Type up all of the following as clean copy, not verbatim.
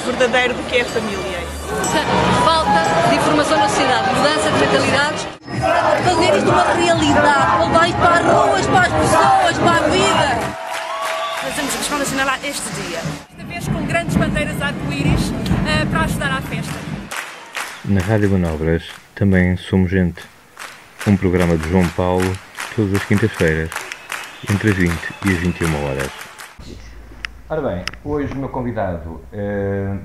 verdadeiro do que é a família. Falta de informação na sociedade, mudança de mentalidades. Fazer isto uma realidade, levar isto para as ruas, para as pessoas, para a vida. Fazemos a Escola Nacional este dia. Esta vez com grandes bandeiras arco-íris para ajudar à festa. Na Rádio Manobras também somos gente. Um programa de João Paulo todas as quintas-feiras, entre as 20 e as 21 horas. Ora bem, hoje o meu convidado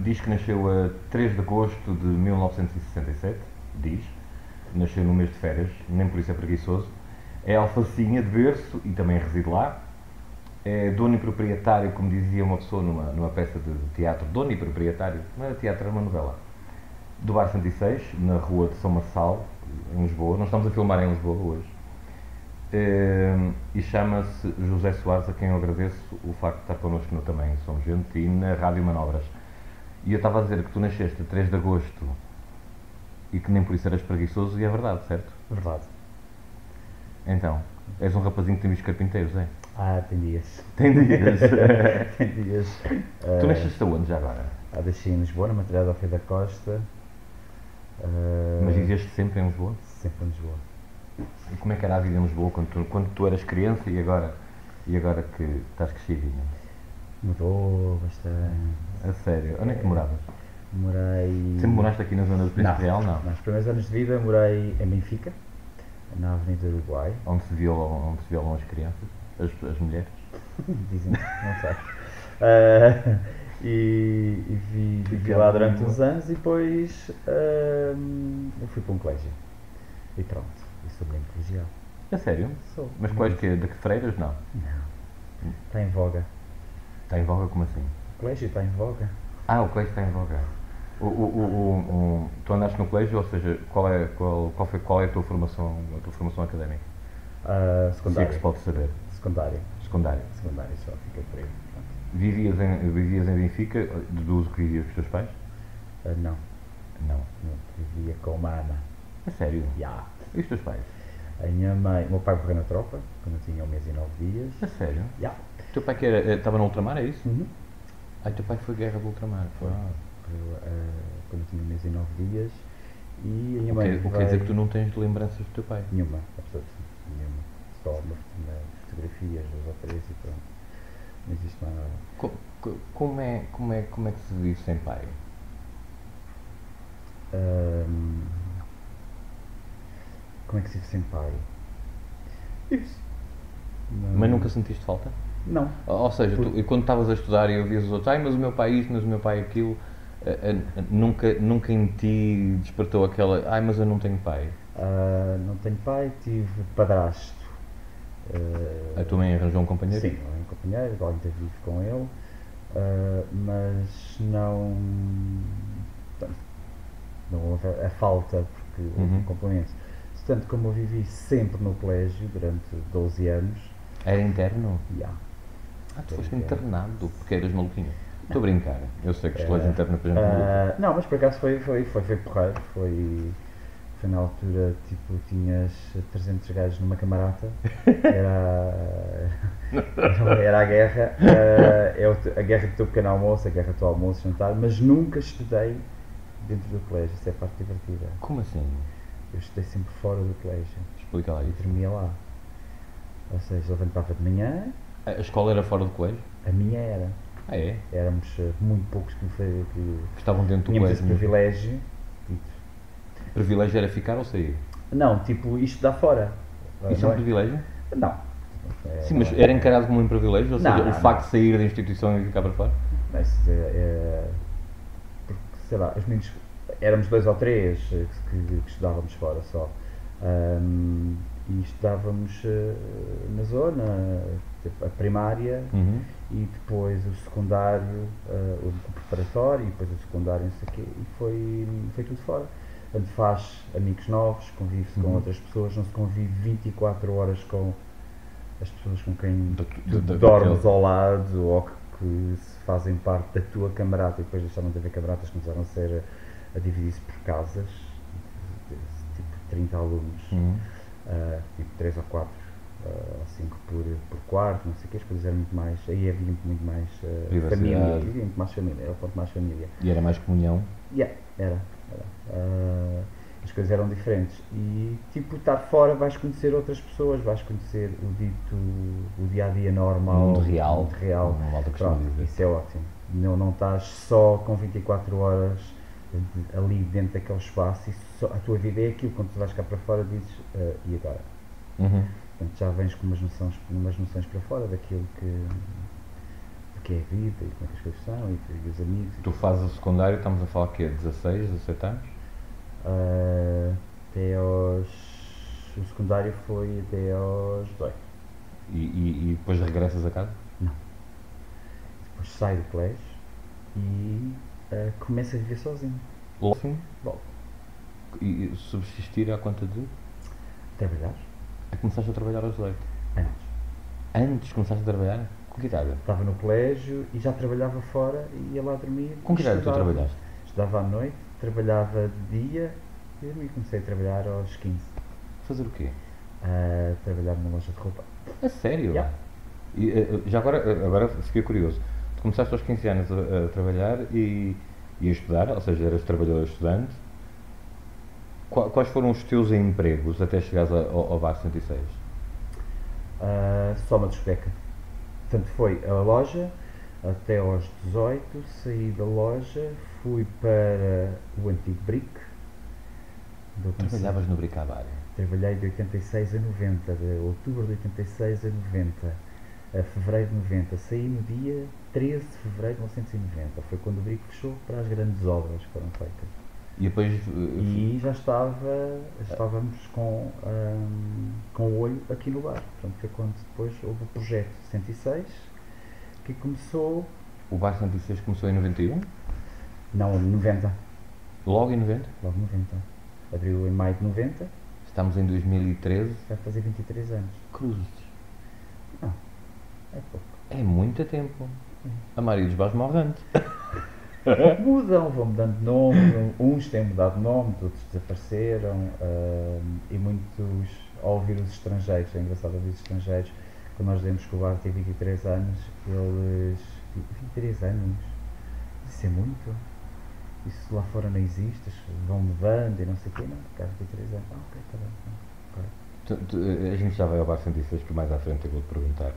diz que nasceu a 3 de agosto de 1967, nasceu no mês de férias, nem por isso é preguiçoso, é alfacinha de berço e também reside lá, é dono e proprietário, como dizia uma pessoa numa peça de teatro, dono e proprietário, não era teatro, era uma novela, do Bar 106, na rua de São Marçal, em Lisboa. Nós estamos a filmar em Lisboa hoje. E chama-se José Soares, a quem eu agradeço o facto de estar connosco no Também Somos Gente e na Rádio Manobras. E eu estava a dizer que tu nasceste a 3 de agosto e que nem por isso eras preguiçoso, e é verdade, certo? Verdade. Então, és um rapazinho que tem bichos carpinteiros, é? Ah, tem dias. Tem dias. Tem dias. Tu nasceste aonde já agora? Nasci em Lisboa, na maternidade ao Alfredo da Costa. Mas viveste sempre em Lisboa? Sempre em Lisboa. E como é que era a vida em Lisboa quando tu eras criança e agora que estás crescidinho? Mudou bastante. A sério? Onde é que moravas? Morei... Sempre moraste aqui na zona do Príncipe Real, não? Nos primeiros anos de vida morei em Benfica, na Avenida do Uruguai. Onde se violam as crianças, as mulheres? Dizem, não sei. Vivi lá durante uns anos e depois eu fui para um colégio. E pronto, e sou menino colegial. A sério? Sou. Mas colégio de que freiras? Não. Não. Está em voga. Está em voga como assim? O colégio está em voga. Ah, o colégio está em voga. Tu andaste no colégio, ou seja, qual é a tua formação académica? Secundária. Se é que se pode saber. Secundária. Secundária, Só fiquei por aí. Vivias em Benfica, deduzo que vivias com os teus pais? Não. Não. Vivia com uma ama. A sério? Já. E os teus pais? A minha mãe, o meu pai morreu na tropa, quando eu tinha 1 mês e 9 dias. A sério? Já. O teu pai que estava no ultramar, é isso? Uhum. Ah, o teu pai foi guerra do ultramar, foi? Quando eu tinha 1 mês e 9 dias. E a minha mãe O que quer dizer que tu não tens lembranças do teu pai? Nenhuma, absolutamente nenhuma. Só umas fotografias, 2 ou 3 e pronto. Não existe mais nada. Como é que se vive sem pai? Como é que se vive sem pai? Isso. Mas nunca sentiste falta? Não. Ou seja, tu, quando estavas a estudar e ouvias os outros, mas o meu pai isto, mas o meu pai aquilo, nunca em ti despertou aquela, mas eu não tenho pai? Não tenho pai, tive padrasto. A tua mãe arranjou um companheiro? Sim, um companheiro, agora ainda vivo com ele, mas não houve a falta, porque houve complementos. Tanto como eu vivi sempre no colégio durante 12 anos. Era interno? Já. Tu foste internado porque eras maluquinho. Estou a brincar, eu sei que os colégios internos para gente maluca. Não, mas por acaso foi porreiro, foi na altura, tipo, tinhas 300 gajos numa camarata, era a guerra, a guerra do teu pequeno almoço, a guerra do teu almoço, jantar, mas nunca estudei dentro do colégio, isso é a parte divertida. Como assim? Eu estudei sempre fora do colégio. Explica lá isso. E dormia lá. Ou seja, levantava de manhã. A escola era fora do colégio? A minha era. Ah, é? Éramos muito poucos que estavam dentro do colégio. Esse privilégio. O privilégio era ficar ou sair? Não, tipo, isto dá fora. Isso é um privilégio? Não. Sim, mas era encarado como um privilégio? Ou seja, o facto de sair da instituição e ficar para fora? Mas porque, sei lá, os meninos, éramos 2 ou 3 que estudávamos fora só. E estudávamos na zona, tipo, a primária e depois o secundário, o preparatório e depois o secundário, não sei o quê, e foi tudo fora. Portanto, faz amigos novos, convive-se com outras pessoas, não se convive 24 horas com as pessoas com quem dormes ao lado ou que fazem parte da tua camarata, e depois deixaram de haver camaratas, começaram a dividir-se por casas, tipo 30 alunos, tipo 3 ou 4 ou 5 por quarto, não sei o que, as coisas eram muito mais, aí havia muito mais Privacidade. família, havia muito mais família, era o ponto mais família. E era mais comunhão? Era. As coisas eram diferentes e tipo, estar fora vais conhecer outras pessoas, vais conhecer o dia-a-dia normal, Mundo real, não malta costuma dizer. isso é ótimo, não estás só com 24 horas ali dentro daquele espaço e a tua vida é aquilo, quando tu vais cá para fora dizes, e agora? Portanto, já vens com umas noções para fora daquilo que é a vida e como é que as coisas são e os amigos. Tu fazes o secundário, estamos a falar que é 16, 17 anos? O secundário foi até aos 18. E depois regressas a casa? Não. Depois saio do colégio e começo a viver sozinho. Logo assim? Logo. E subsistir à conta de? Trabalhar. Começaste a trabalhar aos 18? Antes. Antes começaste a trabalhar? Com que idade? Estava no colégio e já trabalhava fora e ia lá dormir. Com que idade tu trabalhaste? Estudava à noite, trabalhava de dia e comecei a trabalhar aos 15. Fazer o quê? Trabalhar numa loja de roupa. A sério? Yeah. E, já agora fiquei curioso. Tu começaste aos 15 anos a trabalhar e a estudar, ou seja, eras trabalhador estudante. Quais foram os teus empregos até chegares ao Bar 106? Só uma discoteca. Portanto, foi a loja até aos 18, saí da loja, fui para o antigo Brick. Trabalhavas no Bricabar? Trabalhei de 86 a 90, de outubro de 86 a 90, a fevereiro de 90. Saí no dia 13 de fevereiro de 1990. Foi quando o Brick fechou para as grandes obras que foram feitas. E depois... E já estávamos com o olho aqui no bar. Portanto, foi quando depois houve o projeto 106, que começou... O Bar 106 começou em 91? Não, em 90. Logo em 90? Logo em 90. Abriu em maio de 90. Estamos em 2013. Vai fazer 23 anos. Cruzes. Não, é pouco. É muito tempo. A maioria dos bares morre antes. Mudam, vão mudando de nome, uns têm mudado de nome, outros desapareceram, e muitos, ao ouvir os estrangeiros, é engraçado ouvir os estrangeiros, quando nós dizemos que o bar tem 23 anos, eles, 23 anos, isso é muito, isso lá fora não existe, vão mudando e não sei o quê, não, cá 23 anos, ok, está bem. A gente já vai ao Bar 106, por mais à frente eu vou-te perguntar.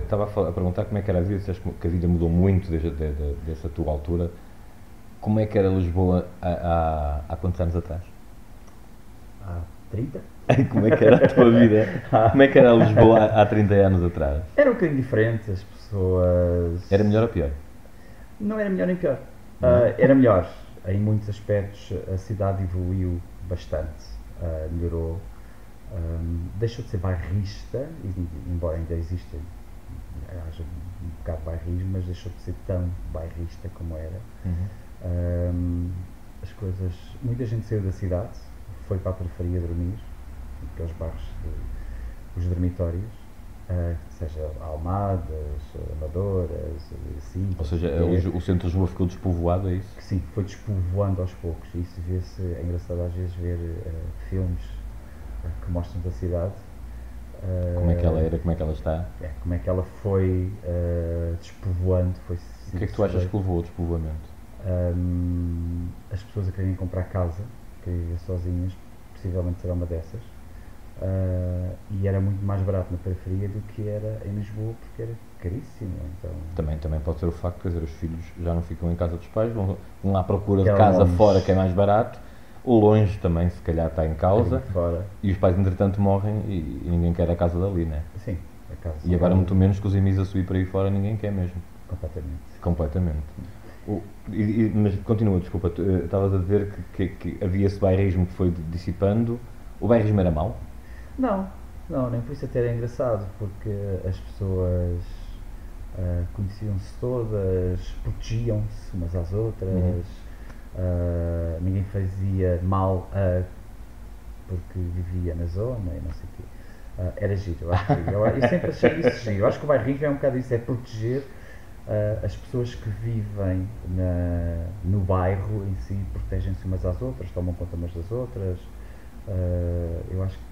Estava a perguntar como é que era a vida, disseste que a vida mudou muito dessa tua altura. Como é que era Lisboa há quantos anos atrás? Há 30? Como é que era a tua vida? Como é que era Lisboa há 30 anos atrás? Era um bocadinho diferente, as pessoas... Era melhor ou pior? Não era melhor nem pior. Era melhor. Em muitos aspectos a cidade evoluiu bastante, melhorou. Deixou de ser bairrista, embora ainda exista, haja um bocado de bairrismo, mas deixou de ser tão bairrista como era. As coisas, muita gente saiu da cidade, foi para a periferia dormir, aqueles bairros, os dormitórios, seja Almadas, Amadoras, assim. Ou seja, o centro de Lisboa ficou despovoado, é isso? Sim, foi despovoando aos poucos. Isso vê-se, é engraçado às vezes ver filmes que mostram da cidade. Como é que ela era, como é que ela está? Como é que ela foi despovoando. Foi, o que é que tu achas que levou ao despovoamento? As pessoas a quererem comprar casa, quererem viver sozinhas, possivelmente será uma dessas. E era muito mais barato na periferia do que era em Lisboa, porque era caríssimo. Então... Também pode ser o facto, quer dizer, os filhos já não ficam em casa dos pais, vão à procura de casa fora, que é mais barato. O longe também, se calhar, está em causa. E os pais, entretanto, morrem e ninguém quer a casa dali, não é? Sim, a casa. E agora, muito menos que os emis a subir para aí fora, ninguém quer mesmo. Completamente. Mas continua, desculpa, estavas a dizer que havia esse bairrismo que foi dissipando. O bairrismo era mau? Não, nem por isso até era engraçado, porque as pessoas conheciam-se todas, protegiam-se umas às outras. Ninguém fazia mal porque vivia na zona e não sei o quê. Era giro, eu acho que eu sempre achei isso giro. Eu acho que o bairrismo é um bocado isso, é proteger as pessoas que vivem no bairro em si, protegem-se umas às outras, tomam conta umas das outras. Eu acho que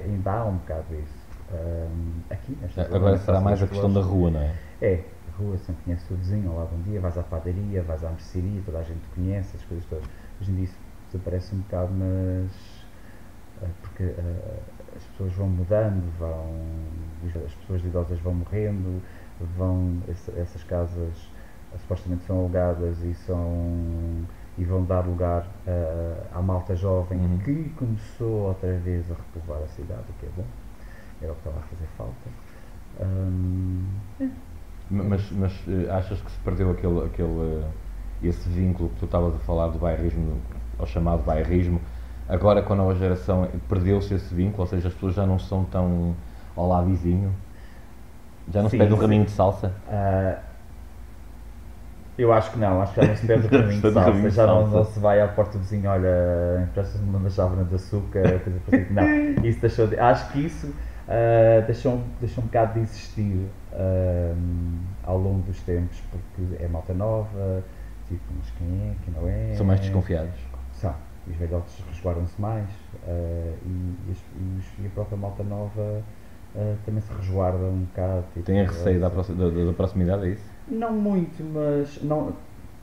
ainda há um bocado isso. Aqui, agora será mais a questão da rua, não é? É, a rua, sempre conhece o vizinho, lá bom dia, vais à padaria, vais à mercearia, toda a gente te conhece, as coisas todas. Hoje em dia isso desaparece um bocado, mas porque as pessoas vão mudando, as pessoas idosas vão morrendo, essas casas supostamente são alugadas e vão dar lugar à malta jovem que começou outra vez a repovoar a cidade, o que é bom, era o que estava a fazer falta. Mas achas que se perdeu esse vínculo que tu estavas a falar do bairrismo, ao chamado bairrismo, agora com a nova geração perdeu-se esse vínculo, ou seja, as pessoas já não são tão ao lado vizinho? Já não se pede um raminho de salsa? Eu acho que não, acho que já não se pede o caminho de salsa, já não se vai à porta do vizinho, olha, emprestas-me uma chávena de açúcar, coisa parecida. Não, isso deixou de, acho que isso deixou um bocado de existir ao longo dos tempos, porque é malta nova, tipo, mas quem não é? São mais desconfiados? São, os velhotes resguardam-se mais e a própria malta nova também se resguarda um bocado. Tipo, tem receio da proximidade, é isso? Não muito, mas não,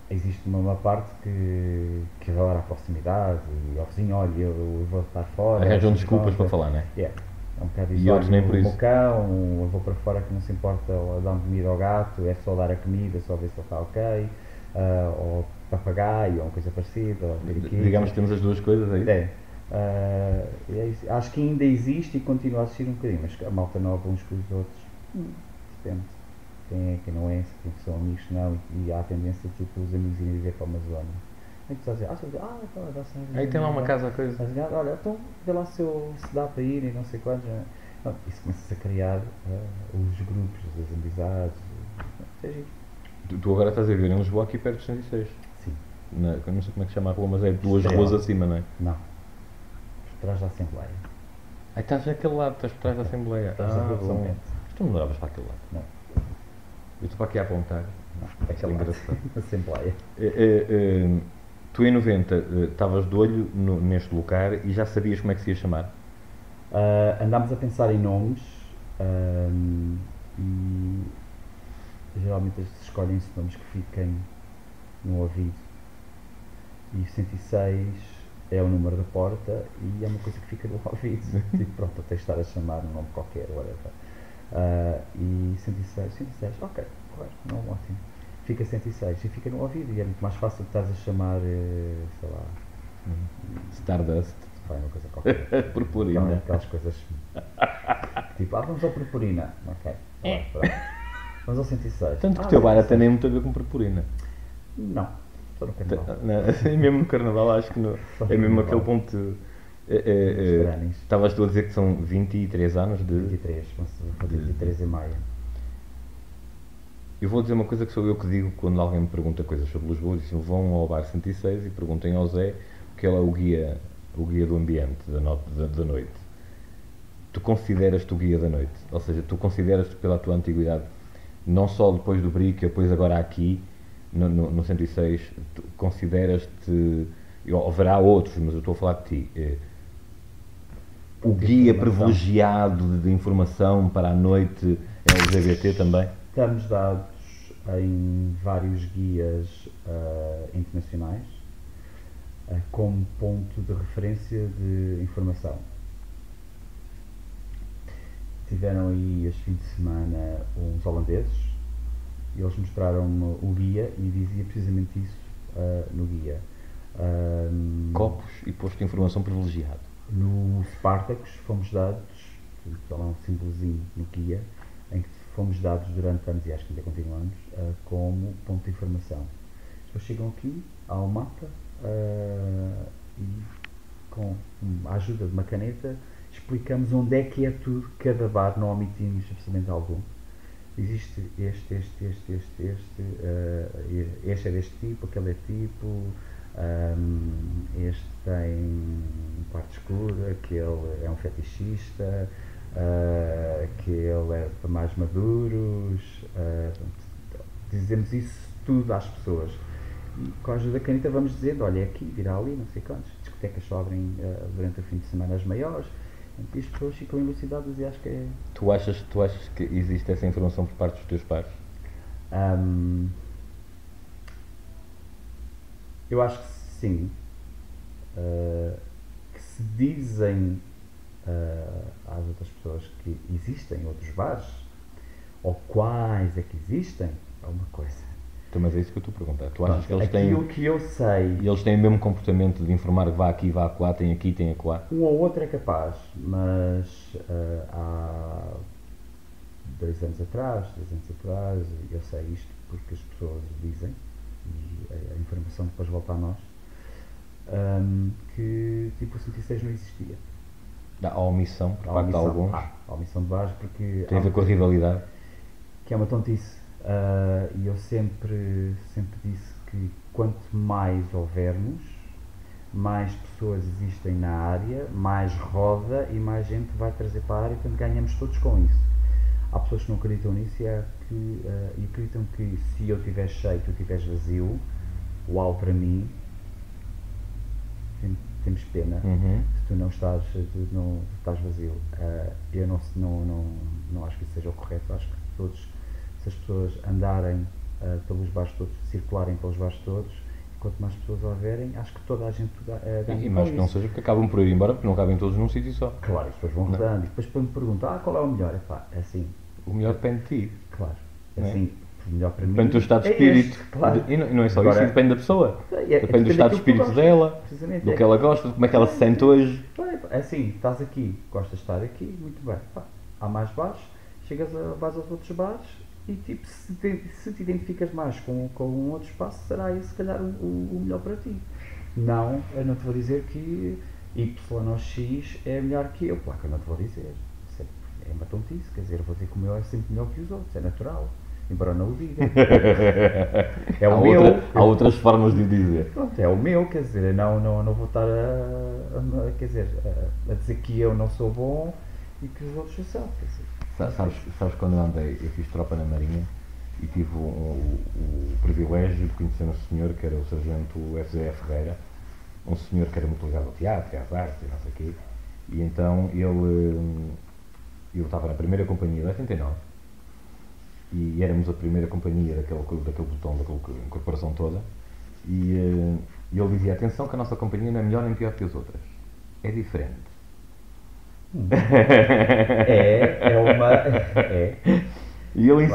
existe uma parte que adora a proximidade e ao vizinho, olha, eu vou estar fora. Arranjam desculpas para falar, não é? É um bocado isso. E outros nem por isso. O cão, eu vou para fora que não se importa dar comida ao gato, é só dar a comida, só ver se ele está ok, ou papagaio, ou uma coisa parecida. Ou digamos que temos as duas coisas, é isso? É isso. Acho que ainda existe e continua a existir um bocadinho, mas a malta nova uns com os outros, depende. Quem não é, quem são amigos, não, e há a tendência de tipo, os amigos irem viver para uma zona. Aí tu estás a dizer, aí tem lá uma casa, coisa. Olha, então vê lá se dá para ir e não sei quantos. Não, isso começa-se a criar os grupos, as amizades. Seja tu agora estás a viver em Lisboa, aqui perto de 106. Sim. Eu não sei como é que chama a rua, mas é duas ruas acima, não é? Não. Por trás da Assembleia. Aí estás naquele lado, estás por trás da Assembleia. Bom. Tu não moravas para aquele lado? Não. Eu estou para aqui a apontar. É aquele engraçado. Assembleia. Tu em 90 estavas de olho neste lugar e já sabias como é que se ia chamar? Andámos a pensar em nomes e geralmente escolhem-se nomes que fiquem no ouvido. E 106 é o número da porta e é uma coisa que fica no ouvido. Tipo, pronto, tens de estar a chamar um nome qualquer, whatever. E 106, ok, correto, não, ótimo. Fica 106 e fica no ouvido e é muito mais fácil de estás a chamar, sei lá, Stardust. Vai uma coisa qualquer. Purpurina. Então, aquelas coisas tipo, vamos ao purpurina, ok, vamos ao 106. Tanto que o teu bar até nem muito a ver com purpurina. Não, só no carnaval. Mesmo no carnaval acho que é mesmo aquele ponto. Estavas tu a dizer que são 23 anos de... 23, vou fazer 23 em maio. Eu vou dizer uma coisa que sou eu que digo quando alguém me pergunta coisas sobre Lisboa. Dizem, vão ao bar 106 e perguntem ao Zé, porque ele é o guia do ambiente da noite. Tu consideras-te o guia da noite? Ou seja, tu consideras-te pela tua antiguidade, não só depois do Brick, depois agora aqui, no 106, tu consideras-te... Haverá outros, mas eu estou a falar de ti. O guia privilegiado de informação para a noite LGBT também? Estamos dados em vários guias internacionais como ponto de referência de informação. Tiveram aí este fim de semana uns holandeses e eles mostraram-me o guia e dizia precisamente isso no guia. Copos e posto de informação privilegiado. No Spartacus fomos dados, está lá um símbolozinho no guia, em que fomos dados durante anos, e acho que ainda continuamos, como ponto de informação. As pessoas chegam aqui, há um mapa, e com a ajuda de uma caneta explicamos onde é que é tudo, cada bar, não omitimos absolutamente algum. Existe este é deste tipo, aquele é tipo, este tem um quarto escuro, aquele é um fetichista, aquele é para mais maduros, dizemos isso tudo às pessoas. E com a ajuda da caneta vamos dizendo, olha, é aqui, virá ali, não sei quantos, discotecas só abrem durante o fim de semana as maiores, E as pessoas ficam elucidadas e acho que é... Tu achas que existe essa informação por parte dos teus pais? Eu acho que sim. Que se dizem às outras pessoas que existem outros bares, ou quais é que existem, é uma coisa. Então, mas é isso que eu estou a perguntar. Tu achas que eles Aquilo têm... que eu sei... E eles têm o mesmo comportamento de informar que vá aqui, vá acolá, tem aqui, tem acolá? Um ou outro é capaz, mas há 2 anos atrás, 3 anos atrás, eu sei isto porque as pessoas dizem, e a informação depois volta a nós, que tipo o 106 não existia. Há omissão por parte de alguns? Há omissão de bares porque... Tem a ver com a rivalidade? Que é uma tontice. E eu sempre disse que quanto mais houvermos, mais pessoas existem na área, mais roda e mais gente vai trazer para a área, portanto ganhamos todos com isso. Há pessoas que não acreditam nisso e acreditam que se eu estiver cheio, tu estiveres vazio, uau para mim, temos pena, se tu não estás vazio. Eu não acho que isso seja o correto, acho que se as pessoas andarem pelos bares todos, circularem pelos bares todos, quanto mais pessoas houverem, acho que toda a gente ganha. E mais que não seja porque acabam por ir embora, porque não cabem todos num sítio só. Claro, as pessoas vão rodando e depois me perguntam, qual é o melhor? É assim. O melhor depende de ti. Claro, não é? assim, o melhor para mim. Depende do teu estado de espírito. Claro. E não é só Agora, isso, depende da pessoa. Depende do estado de espírito dela, do que ela gosta, de como é que ela se sente hoje. É assim, estás aqui, gostas de estar aqui, muito bem. Há mais bares, vais aos outros bares e tipo, se te identificas mais com um outro espaço, será esse se calhar o melhor para ti. Não, eu não te vou dizer que Y ou X é melhor que eu. Claro que eu não te vou dizer. É uma tontice, quer dizer, eu vou dizer que o meu é sempre melhor que os outros, é natural. Embora eu não o diga. É o meu. Há outras formas de o dizer. Pronto, é o meu, quer dizer, não vou estar a dizer que eu não sou bom e que os outros são. Sabes quando eu fiz tropa na Marinha e tive o privilégio de conhecer um senhor que era o sargento F.Z. Ferreira, um senhor que era muito ligado ao teatro, às artes e não sei o quê, e então eu estava na primeira companhia da 89 e éramos a primeira companhia daquele botão, daquela corporação toda, e ele dizia, atenção que a nossa companhia não é melhor nem pior que as outras, é diferente. E ele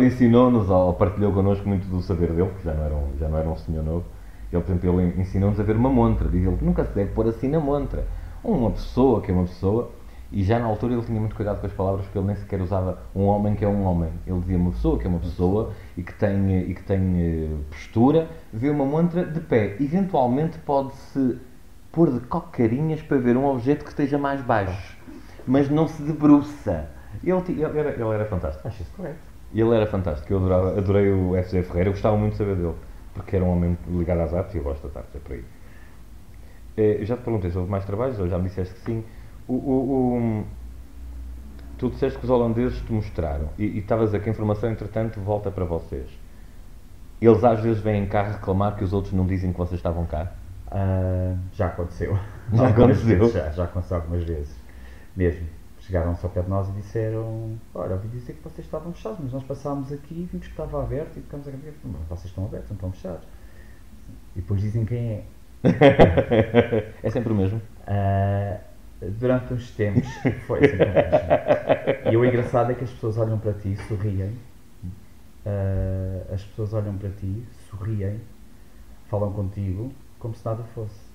ensinou-nos, partilhou connosco muito do saber dele, que já não era um senhor novo. Ele, por exemplo, ele ensinou-nos a ver uma montra. Diz ele que nunca se deve pôr assim na montra. Uma pessoa que é uma pessoa, e já na altura ele tinha muito cuidado com as palavras, porque ele nem sequer usava um homem que é um homem. Ele dizia uma pessoa que é uma pessoa e que tem postura, vê uma montra de pé. Eventualmente pode-se pôr de cocarinhas para ver um objeto que esteja mais baixo, mas não se debruça. Ele era fantástico. Acho isso correto. Ele era fantástico. Eu adorei o F.Z. Ferreira. Eu gostava muito de saber dele, porque era um homem ligado às artes e eu gosto das artes, é por aí. Eu já te perguntei se houve mais trabalhos, ou já me disseste que sim. Tu disseste que os holandeses te mostraram e estavas a dizer que a informação, entretanto, volta para vocês. Eles às vezes vêm cá reclamar que os outros não dizem que vocês estavam cá? Já aconteceu. Já aconteceu? Já aconteceu algumas vezes. Mesmo. Chegaram só perto de nós e disseram, olha, ouvi dizer que vocês estavam fechados, mas nós passámos aqui e vimos que estava aberto e ficamos a ver, vocês estão abertos, não estão fechados. E depois dizem quem é. É sempre o mesmo? Durante uns tempos foi sempre o mesmo. E o engraçado é que as pessoas olham para ti, sorriem. As pessoas olham para ti, sorriem, falam contigo como se nada fosse.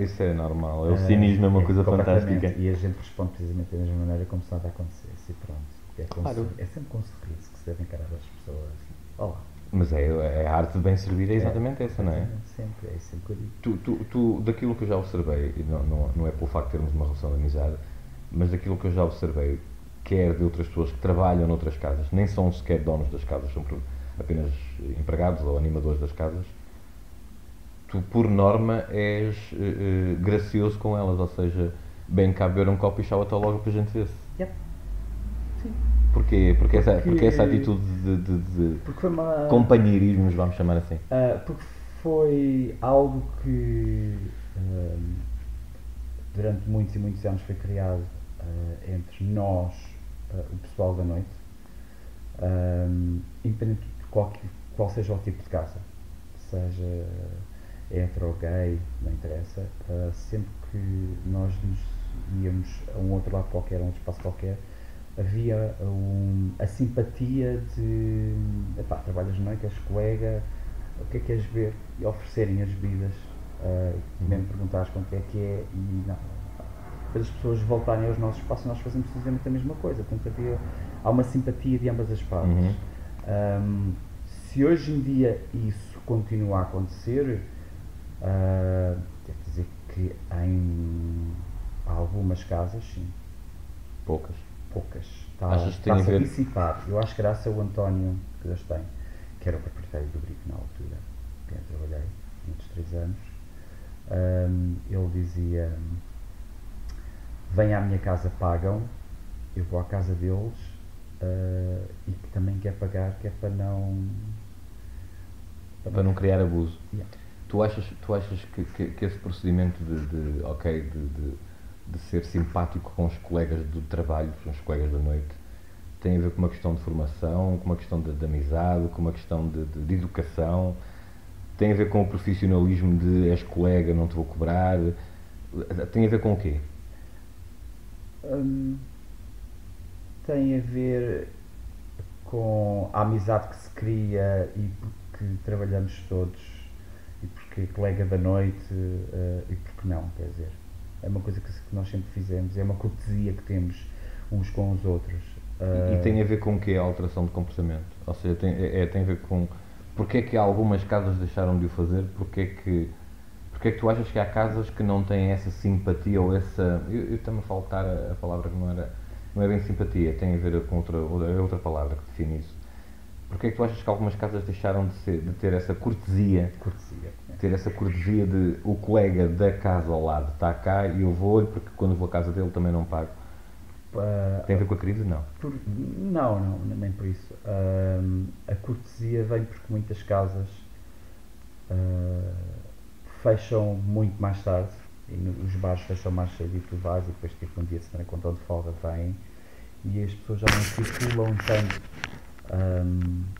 Isso é normal, o cinismo é uma coisa fantástica. E a gente responde precisamente da mesma maneira como se nada acontecesse e pronto. Claro. É sempre com um sorriso que se deve encarar as pessoas. Olá. Mas a arte de bem servir é exatamente essa, não é? Sempre que eu digo. Tu, daquilo que eu já observei, e não é pelo facto de termos uma relação de amizade, mas daquilo que eu já observei, quer de outras pessoas que trabalham noutras casas, nem são sequer donos das casas, são apenas empregados ou animadores das casas, tu, por norma, és gracioso com elas, ou seja, bem cá beber um copo e chau-te logo para a gente ver-se. Yep. Sim. Porquê? Porque essa atitude de companheirismo, vamos chamar assim? Porque foi algo que durante muitos e muitos anos foi criado entre nós, o pessoal da noite, independente de qual seja o tipo de casa, seja hetero ou gay, não interessa, sempre que nós nos íamos a um outro lado qualquer, a um espaço qualquer, havia a simpatia de trabalhas de noite, és colega, o que é que queres ver? E oferecerem as bebidas, mesmo perguntares quanto é que é, e não, depois as pessoas voltarem aos nossos espaços e nós fazemos precisamente a mesma coisa. Portanto, há uma simpatia de ambas as partes. Se hoje em dia isso continua a acontecer, quer dizer que em algumas casas, sim. Poucas. Está-se a dissipar. Eu acho que graças ao António, que Deus tem, que era o proprietário do Brico na altura, que eu trabalhei muitos 3 anos, ele dizia: vem à minha casa, pagam, eu vou à casa deles, e que também quer pagar, que é para não criar abuso. Yeah. Tu achas que esse procedimento de ser simpático com os colegas do trabalho, com os colegas da noite, tem a ver com uma questão de formação, com uma questão de amizade, com uma questão de educação, tem a ver com o profissionalismo de és colega, não te vou cobrar, tem a ver com o quê? Tem a ver com a amizade que se cria e porque trabalhamos todos e porque é colega da noite, e porque não, quer dizer, é uma coisa que nós sempre fizemos, é uma cortesia que temos uns com os outros. E tem a ver com o quê? A alteração de comportamento? Ou seja, tem a ver com porque é que algumas casas deixaram de o fazer, porque é que tu achas que há casas que não têm essa simpatia ou essa... Eu estou-me a faltar a palavra que não é bem simpatia, tem a ver com outra palavra que define isso. Porque é que tu achas que algumas casas deixaram de ter essa cortesia? Ter essa cortesia de o colega da casa ao lado está cá e eu vou-lhe, porque quando vou à casa dele também não pago. Tem a ver com a crise? Não. Não, nem por isso. A cortesia vem porque muitas casas fecham muito mais tarde, e os bares fecham mais cedo e tu vais, e depois tipo um dia de semana com todo de folga vêm, e as pessoas já não circulam tanto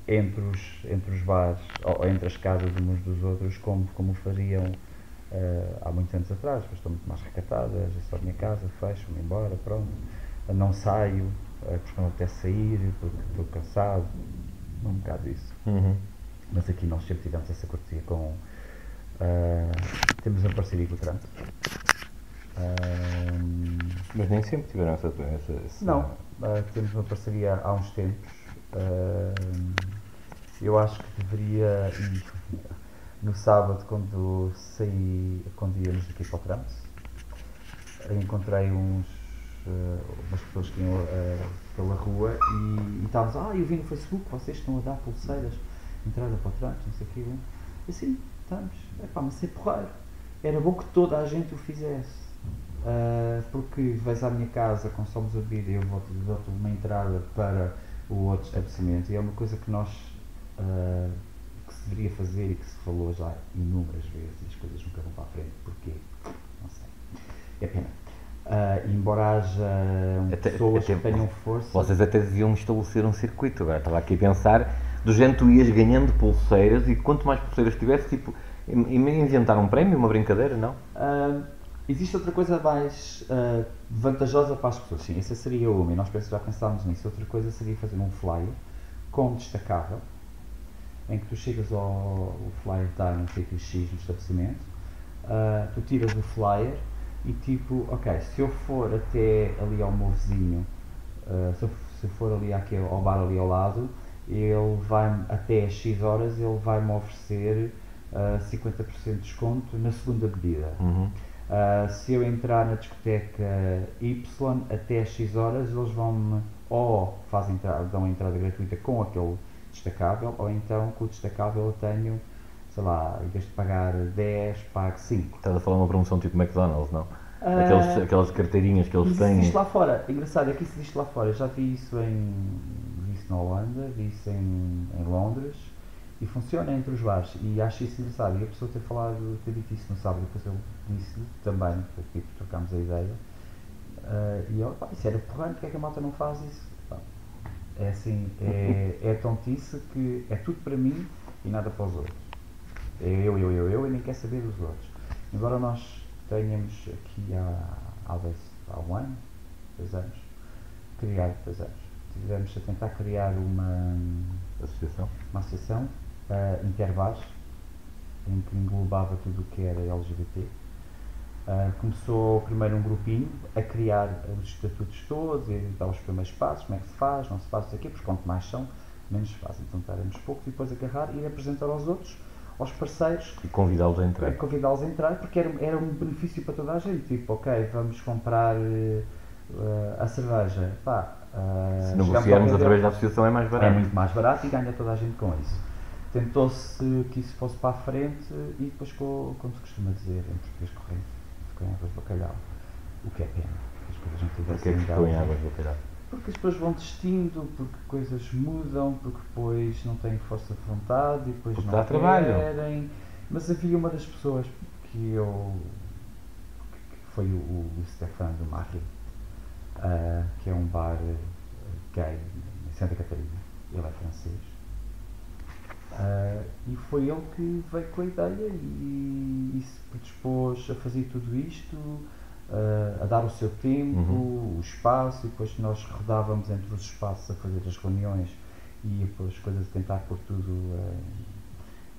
entre os bares, ou entre as casas uns dos outros, como fariam há muitos anos atrás. Depois estão muito mais recatadas, é só a minha casa, fecho-me embora, pronto. Não saio, porque não apetece sair, porque estou cansado, um bocado isso. Mas aqui nós sempre tivemos essa cortesia com... temos uma parceria com o Trump. Mas nem sempre tiveram essa... Não, temos uma parceria há uns tempos. Eu acho que deveria ir no sábado, quando íamos daqui para o Trump, encontrei umas pessoas que iam pela rua e estávamos, eu vi no Facebook, vocês estão a dar pulseiras, entrada para o Trump, não sei o quê. E assim, estamos, mas é porreiro. Era bom que toda a gente o fizesse, porque vais à minha casa, consomes a bebida e eu dou-te uma entrada para o outro estabelecimento, e é uma coisa que nós que se deveria fazer e que se falou já inúmeras vezes, e as coisas nunca vão para a frente. Porquê? Não sei. É pena. Embora haja pessoas que tenham força... Vocês até deviam estabelecer um circuito. Agora estava aqui a pensar, do género tu ias ganhando pulseiras, e quanto mais pulseiras tivesse, tipo, inventar um prémio, uma brincadeira, não? Existe outra coisa mais vantajosa para as pessoas, sim, essa seria uma, e nós já pensámos nisso. Outra coisa seria fazer um flyer com destacável, em que tu chegas o flyer está no sítio X do estabelecimento, tu tiras o flyer e tipo, ok, se eu for até ali ao meu vizinho, se eu for ali ao bar ali ao lado, ele vai até às X horas, ele vai-me oferecer 50% de desconto na segunda bebida. Se eu entrar na discoteca Y até às X horas, eles vão-me dão a entrada gratuita com aquele destacável, ou então com o destacável eu tenho, sei lá, em vez de pagar 10, pago 5. Estás a falar de uma promoção tipo McDonald's, não? Aquelas carteirinhas que eles têm. Isso existe lá fora. Engraçado é que isso existe lá fora. Eu já vi isso na Holanda, vi isso em Londres, E funciona entre os bares, e acho isso engraçado. E a pessoa ter dito isso no sábado, depois eu disse também, porque trocámos a ideia. E eu, pá, isso era porrando, porque é que a malta não faz isso? Pá, é assim, é tontice que é tudo para mim e nada para os outros. É eu e nem quer saber dos outros. Embora nós tenhamos aqui há um ano, 2 anos, estivemos a tentar criar uma associação interbares, em que englobava tudo o que era LGBT. Começou primeiro um grupinho a criar os estatutos todos e dar os primeiros passos, como é que se faz, não se faz isso aqui, porque quanto mais são, menos se faz. Então éramos poucos e depois agarrar e ir apresentar aos outros, aos parceiros. E convidá-los a entrar. Porque era um benefício para toda a gente. Tipo, ok, vamos comprar a cerveja. Pá, se negociarmos através da associação é mais barato. É muito mais barato e ganha toda a gente com isso. Tentou-se que isso fosse para a frente e depois, como se costuma dizer em português corrente, ficou em águas de bacalhau. O que é pena, que as coisas não tivessem. Porquê que ficou em águas de bacalhau? Porque as pessoas vão desistindo, porque coisas mudam, porque depois não têm força de vontade e depois porque não dá trabalho. querem. Mas havia uma das pessoas que foi o Stefan do Marri, que é um bar gay em Santa Catarina. Ele é francês. E foi ele que veio com a ideia e se predispôs a fazer tudo isto, a dar o seu tempo, o espaço, e depois nós rodávamos entre os espaços a fazer as reuniões e depois as coisas, a tentar pôr tudo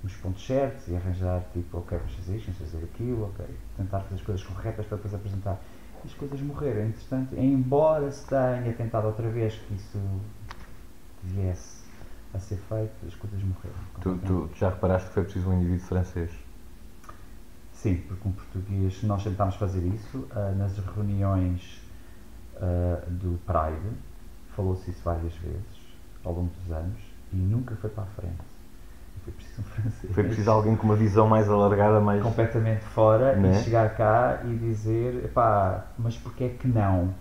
nos pontos certos e arranjar tipo, ok, vamos fazer isto, vamos fazer aquilo, ok, tentar fazer as coisas corretas para depois apresentar. E as coisas morreram, entretanto, embora se tenha tentado outra vez que isso viesse a ser feito, as coisas morreram. Tu já reparaste que foi preciso um indivíduo francês? Sim, porque um português, nós tentámos fazer isso nas reuniões do Pride, falou-se isso várias vezes ao longo dos anos e nunca foi para a frente. Foi preciso um francês. Foi preciso alguém com uma visão mais alargada, mais... completamente fora, né? E chegar cá e dizer, pá, mas porquê é que não?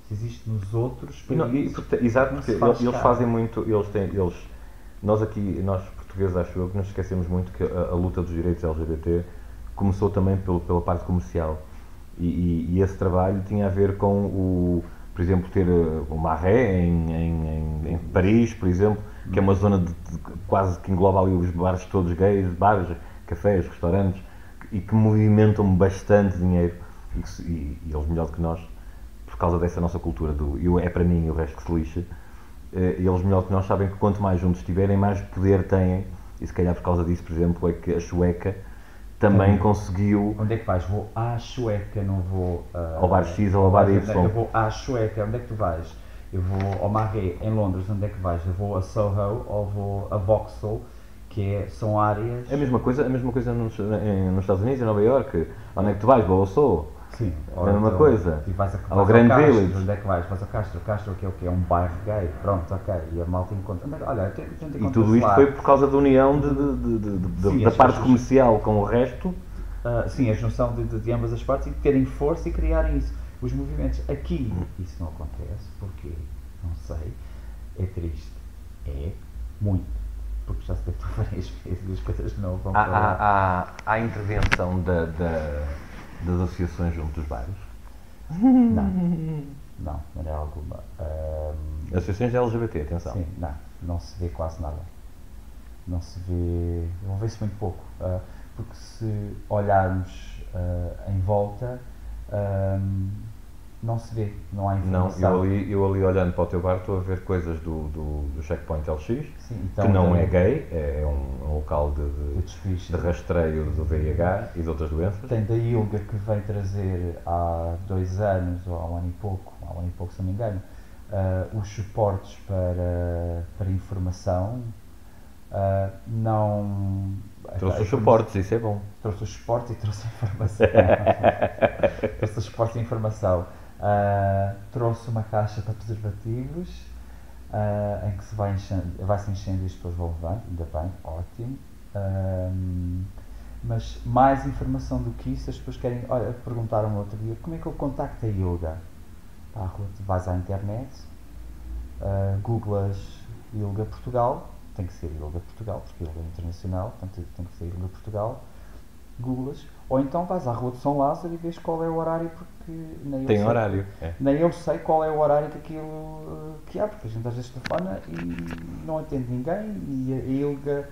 Se existe nos outros países... Exato, porque eles fazem muito, nós portugueses, acho eu, que nos esquecemos muito que a luta dos direitos LGBT começou também pela parte comercial e esse trabalho tinha a ver com por exemplo, ter o Marais em Paris, por exemplo, que é uma zona quase que engloba ali os bares todos gays, bares, cafés, restaurantes, e que movimentam bastante dinheiro e eles melhor do que nós, por causa dessa nossa cultura é para mim e o resto que se lixa. Eles melhor que nós sabem que quanto mais juntos estiverem, mais poder têm, e se calhar por causa disso, por exemplo, é que a Sueca também conseguiu... Onde é que vais? Vou à Sueca, não vou... ao bar X ou ao bar Y. Eu vou à Sueca, onde é que tu vais? Eu vou ao Marais, em Londres, onde é que vais? Eu vou a Soho ou vou a Vauxhall, são áreas... É a mesma coisa nos Estados Unidos, em Nova Iorque. Onde é que tu vais? Boa Sou. Sim, é a mesma coisa. Ao Grand Castro, Village. onde é que vais? Vais ao Castro. Castro que é o quê? É um bairro gay. Pronto, ok. E a malta encontra. Olha, e tudo isto foi por causa da união da parte comercial com o resto. Sim, a junção de ambas as partes e de terem força e criarem isso. Os movimentos. Aqui isso não acontece. Porquê? Não sei. É triste. É muito. Porque já se tentou várias vezes e as coisas não vão Há a intervenção das associações junto dos bares? Não é alguma. Associações LGBT, atenção. Sim, não se vê quase nada. Não se vê, vê-se muito pouco. Porque se olharmos em volta, não se vê, não há informação. Não, eu ali olhando para o teu bar estou a ver coisas do Checkpoint LX, sim, então, que não é gay, é um local de rastreio do VIH e de outras doenças. Tem da ILGA que vem trazer há 2 anos, ou há um ano e pouco se não me engano, os suportes para informação. Trouxe os suportes, isso é bom. Trouxe os suportes e trouxe a informação. Trouxe os suportes e informação. Trouxe uma caixa para preservativos em que vai-se enchendo e as pessoas vão levando, ainda bem, ótimo. Mas mais informação do que isso, as pessoas querem. Olha, perguntaram outro dia como é que eu contacto a yoga? Vais à internet, googlas Yoga Portugal tem que ser Yoga Portugal, porque Yoga é internacional, portanto tem que ser Yoga Portugal, googlas, ou então vais à Rua de São Lázaro e vês qual é o horário, porque tem horário. Nem eu sei qual é o horário que aquilo que há, porque a gente às vezes telefona e não atende ninguém, e a Ilga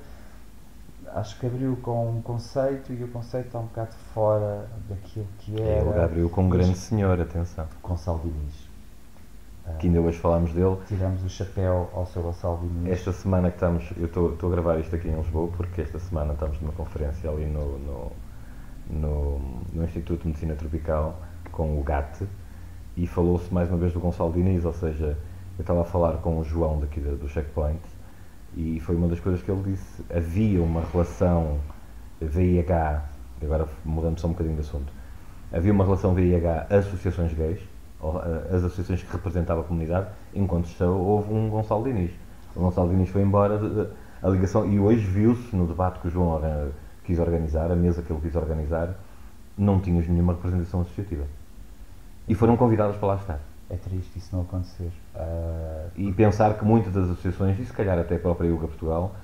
acho que abriu com um conceito e o conceito está um bocado fora daquilo que era. A Ilga abriu com um grande senhor, atenção. Gonçalo Diniz. Que ainda hoje falámos dele. Tiramos o chapéu ao seu Gonçalo Diniz. Esta semana que estamos, eu estou a gravar isto aqui em Lisboa, porque esta semana estamos numa conferência ali no Instituto de Medicina Tropical com o GAT, e falou-se mais uma vez do Gonçalo Diniz, ou seja, eu estava a falar com o João daqui do Checkpoint, e foi uma das coisas que ele disse. Havia uma relação VIH, agora mudando só um bocadinho de assunto, havia uma relação VIH-associações gays, as associações que representavam a comunidade, enquanto houve um Gonçalo Diniz. O Gonçalo Diniz foi embora, a ligação, e hoje viu-se no debate que o João quis organizar, a mesa que ele quis organizar, não tinha nenhuma representação associativa. E foram convidadas para lá estar. É triste isso não acontecer. E pensar que muitas das associações, e se calhar até a própria Yoga Portugal,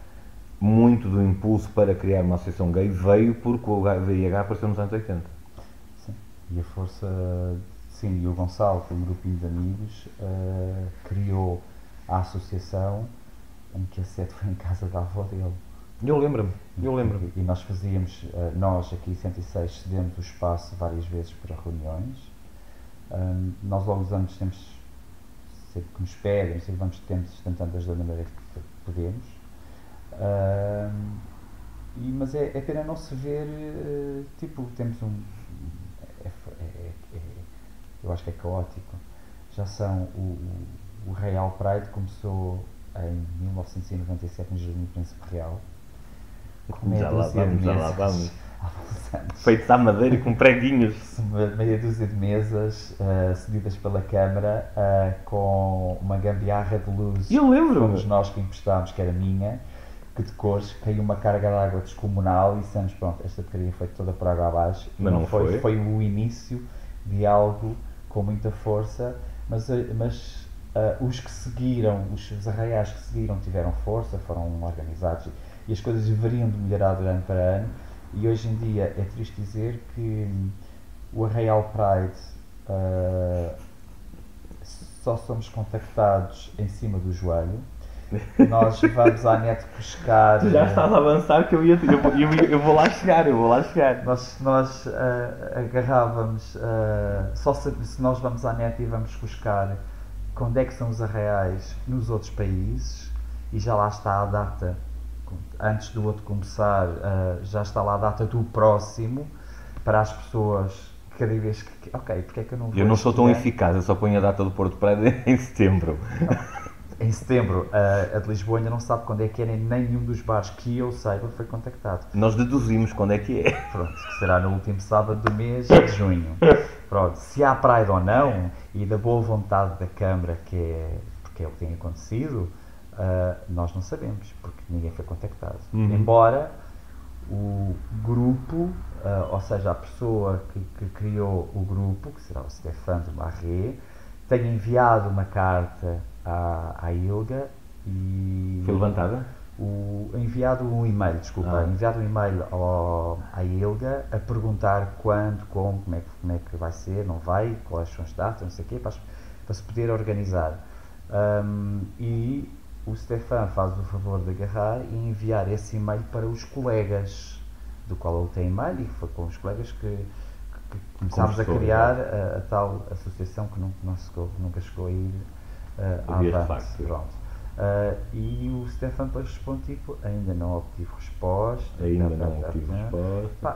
muito do impulso para criar uma associação gay veio porque o VIH apareceu nos anos 80. Sim, e a força, sim, e o Gonçalo, com um grupinho de amigos, criou a associação em que a sede foi em casa da avó dele. Eu lembro-me. E nós fazíamos, nós aqui em 106 cedemos o espaço várias vezes para reuniões. Nós logo os anos temos, sempre que nos pedem, sempre vamos tentando ajudar da maneira que podemos. Mas é pena não se ver, tipo, temos eu acho que é caótico. Já são, o Real Pride começou em 1997 no Jardim Príncipe Real. Já lá vamos. Feitos à madeira com preguinhos. Meia dúzia de mesas cedidas pela Câmara com uma gambiarra de luz. Eu lembro-me. Fomos nós que emprestámos, que era minha, que de cores, caiu uma carga de água descomunal e dissemos, pronto, esta porcaria foi toda por água abaixo. Mas não foi. Foi o início de algo com muita força, mas os que seguiram, os arraiais que seguiram tiveram força, foram organizados e as coisas variam de melhorar de ano para ano, e hoje em dia é triste dizer que o Arraial Pride só somos contactados em cima do joelho. Nós vamos à net buscar. Tu já estás a avançar que eu vou lá chegar. Nós agarrávamos, só se nós vamos à net e vamos buscar quando é que são os arraiais nos outros países, e já lá está a data, antes do outro começar, já está lá a data do próximo, para as pessoas cada vez que. Ok, porque é que eu não vou? Eu não sou tão eficaz, eu só ponho a data do Porto Pride em setembro. Em setembro, a de Lisboa ainda não sabe quando é que é, nem nenhum dos bares que eu saiba foi contactado. Nós deduzimos quando é que é. Pronto, que será no último sábado do mês de junho. Pronto, se há Pride ou não, e da boa vontade da Câmara, porque é o que tem acontecido, nós não sabemos, porque ninguém foi contactado. Embora o grupo, ou seja, a pessoa que criou o grupo, que será o Stéphane de Marré, tenha enviado uma carta à Ilga e... Foi levantada? Enviado um e-mail à Ilga a perguntar quando, como é que vai ser, não vai, quais são as datas, não sei o quê, para se poder organizar. E o Stefan faz o favor de agarrar e enviar esse e-mail para os colegas, do qual ele tem e-mail, e foi com os colegas que começámos a criar a tal associação que nunca chegou a ir avante. Pronto. E o Stefan depois responde tipo, ainda não obtive resposta.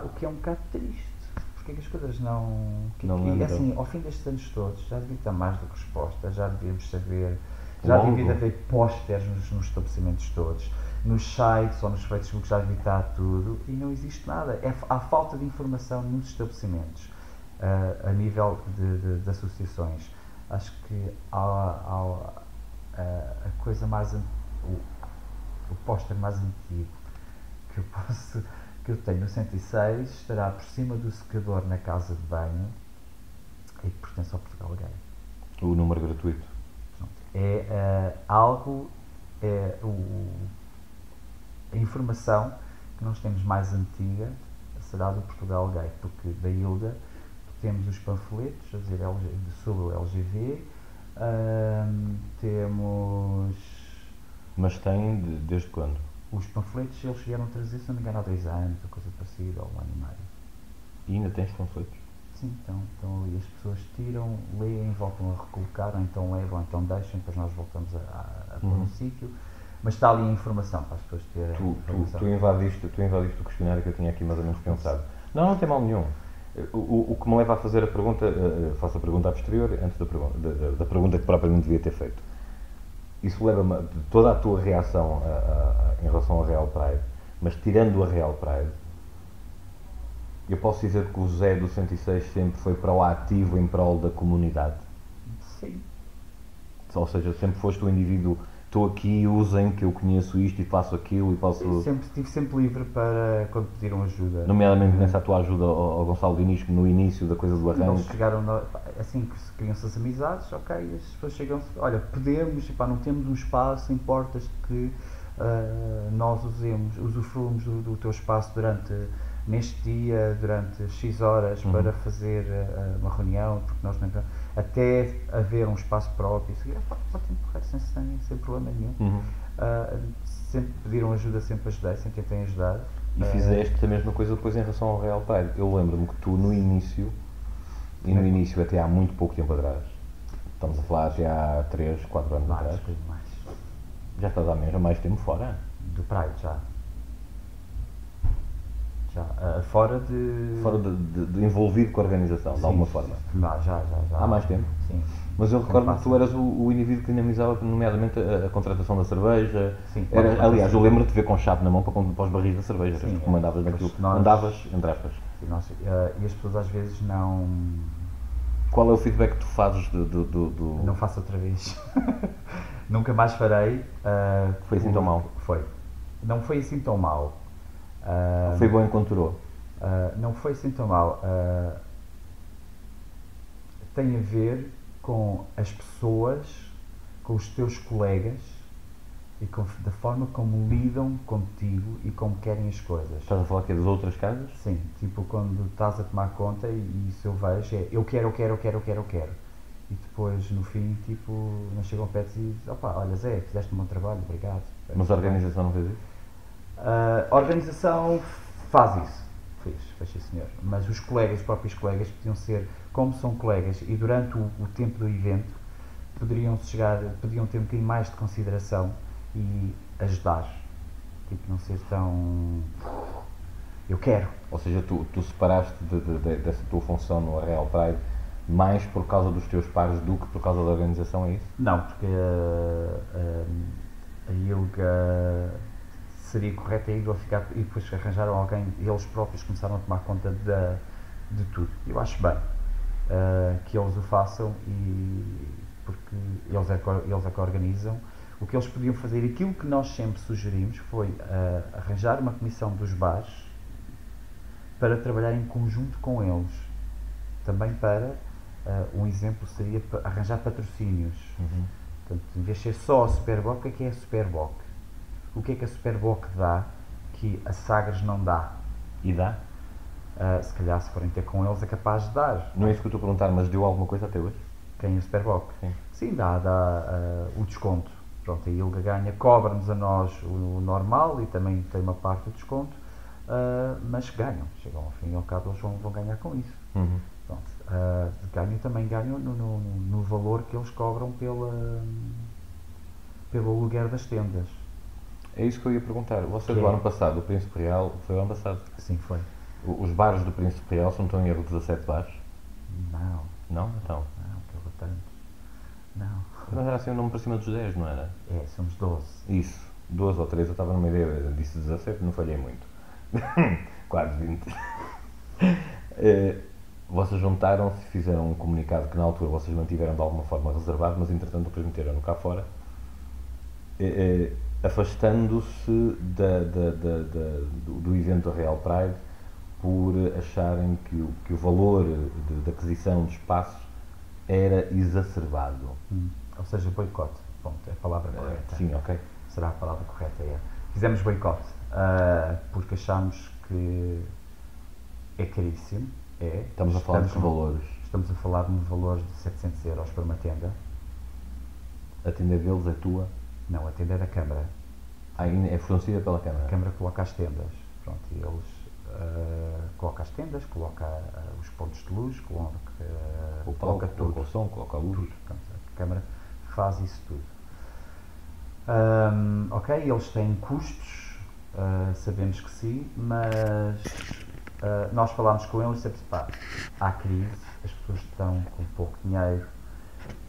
O que é um bocado triste, porque é que as coisas não... assim, ao fim destes anos todos, já devia estar mais do que resposta, já devíamos saber, já devia haver pósteres nos estabelecimentos todos, nos sites ou nos Facebook já devia estar tudo, e não existe nada. Há falta de informação nos estabelecimentos, a nível de associações. Acho que a coisa mais, o póster mais antigo que eu tenho no 106 estará por cima do secador na casa de banho e que pertence ao Portugal Gay. O número gratuito. É algo, a informação que nós temos mais antiga será do Portugal Gay, porque da ILGA temos os panfletos a dizer sobre o LGV, temos... Mas tem desde quando? Os panfletos eles vieram trazer, se não me engano, há 2 anos, ou coisa parecida, ou um ano e meio. E ainda tens panfletos? Sim, então ali as pessoas tiram, leem, voltam a recolocar, ou então levam, ou então deixam, depois nós voltamos a pôr no sítio. Mas está ali a informação para as pessoas terem Tu invadiste o questionário que eu tinha aqui mais ou menos pensado. Não tem mal nenhum. O que me leva a fazer a pergunta, faço a pergunta a posterior, antes da pergunta que propriamente devia ter feito. Isso leva-me toda a tua reação em relação ao Real Pride, mas tirando a Real Pride, eu posso dizer que o Zé do 106 sempre foi proativo em prol da comunidade? Sim. Ou seja, sempre foste o indivíduo, estou aqui, usem que eu conheço isto e faço aquilo e posso... Estive sempre livre para quando pediram ajuda. Nomeadamente nessa tua ajuda ao Gonçalo Diniz, no início da coisa do arranque. Eles chegaram, assim que criam-se as amizades, ok, as pessoas chegam-se, olha, podemos, não temos um espaço, importas que nós usufruamos do teu espaço neste dia, durante X horas, para fazer uma reunião, porque nós não temos, até haver um espaço próprio, sem problema nenhum. Sempre pediram ajuda, sempre ajudei, sempre tentei ajudar. E fizeste a mesma coisa depois em relação ao Real Pride. Eu lembro-me que tu no início, e no início até há muito pouco tempo atrás, estamos a falar já há 3, 4 anos atrás, já estás há mais tempo fora? Do Pride, já. Fora de envolvido com a organização, de alguma forma. Já. Há mais tempo? Sim. Mas eu recordo que tu eras o indivíduo que dinamizava, nomeadamente, a contratação da cerveja. Sim. Aliás, eu lembro-te de ver com chave na mão para os barris da cerveja. Sim, tu mandavas naquilo. Andavas, entre aspas. Sim, e as pessoas às vezes não... Qual é o feedback que tu fazes Não faço outra vez. Nunca mais farei. Foi assim tão mau? Foi. Não foi assim tão mau. Foi bom enquanto durou? Não foi assim tão mal. Tem a ver com as pessoas, com os teus colegas e da forma como lidam contigo e como querem as coisas. Estás a falar que é das outras casas? Sim, tipo quando estás a tomar conta e isso eu vejo é eu quero. E depois no fim, tipo, não chegam ao pé e dizem, opa, olha Zé, fizeste um bom trabalho, obrigado. Mas a organização não fez isso? A organização faz isso, fez sim senhor, mas os próprios colegas podiam ser, como são colegas e durante o tempo do evento, podiam ter um bocadinho mais de consideração e ajudar, tipo não ser tão, eu quero. Ou seja, tu separaste dessa tua função no Real Pride mais por causa dos teus pares do que por causa da organização, é isso? Não, porque a ILGA seria correto a ILGA ficar e depois arranjaram alguém, eles próprios começaram a tomar conta de tudo. Eu acho bem que eles o façam porque eles é que organizam. O que eles podiam fazer, aquilo que nós sempre sugerimos foi arranjar uma comissão dos bares para trabalhar em conjunto com eles. Também para, um exemplo seria arranjar patrocínios. Portanto, em vez de ser só a Superboc, o que é a Superboc? O que é que a Superboc dá que a Sagres não dá? E dá? Se calhar se forem ter com eles é capaz de dar. Não é isso que eu estou a perguntar, mas deu alguma coisa até hoje? Quem é a Superboc? Sim, dá o desconto. Pronto, a ILGA ganha, cobra-nos a nós o normal e também tem uma parte do desconto, mas ganham. Chegam ao fim e ao cabo eles vão ganhar com isso. Pronto, também ganham no valor que eles cobram pelo aluguer das tendas. É isso que eu ia perguntar. Vocês do ano passado, o Príncipe Real, foi o ano passado? Sim, foi. Os bares do Príncipe Real são tão em erro 17 bares? Não. Não? Então? Não, que eu tanto. Não. Mas era assim um nome para cima dos 10, não era? É, somos 12. Isso. 12 ou 13, eu estava numa ideia, disse 17, não falhei muito. Quase 20. Vocês juntaram-se, fizeram um comunicado que na altura vocês mantiveram de alguma forma reservado, mas entretanto depois meteram-no cá fora, afastando-se do evento da Real Pride por acharem que o valor de aquisição de espaço era exacerbado. Ou seja, boicote. Ponto, é a palavra correta. Sim, ok. Será a palavra correta, é. Fizemos boicote, porque achámos que é caríssimo. Estamos a falar de que valores? Estamos a falar de um valor de 700 euros para uma tenda. A tenda deles é tua? Não, a tenda é da Câmara. É fornecida pela Câmara? A Câmara coloca as tendas. Pronto, e eles coloca as tendas, coloca os pontos de luz, coloca tudo. Coloca o som, coloca a luz. Tudo. Pronto, a Câmara faz isso tudo. Ok, eles têm custos, sabemos que sim, mas nós falámos com eles e dissemos, pá, há crise, as pessoas estão com pouco dinheiro,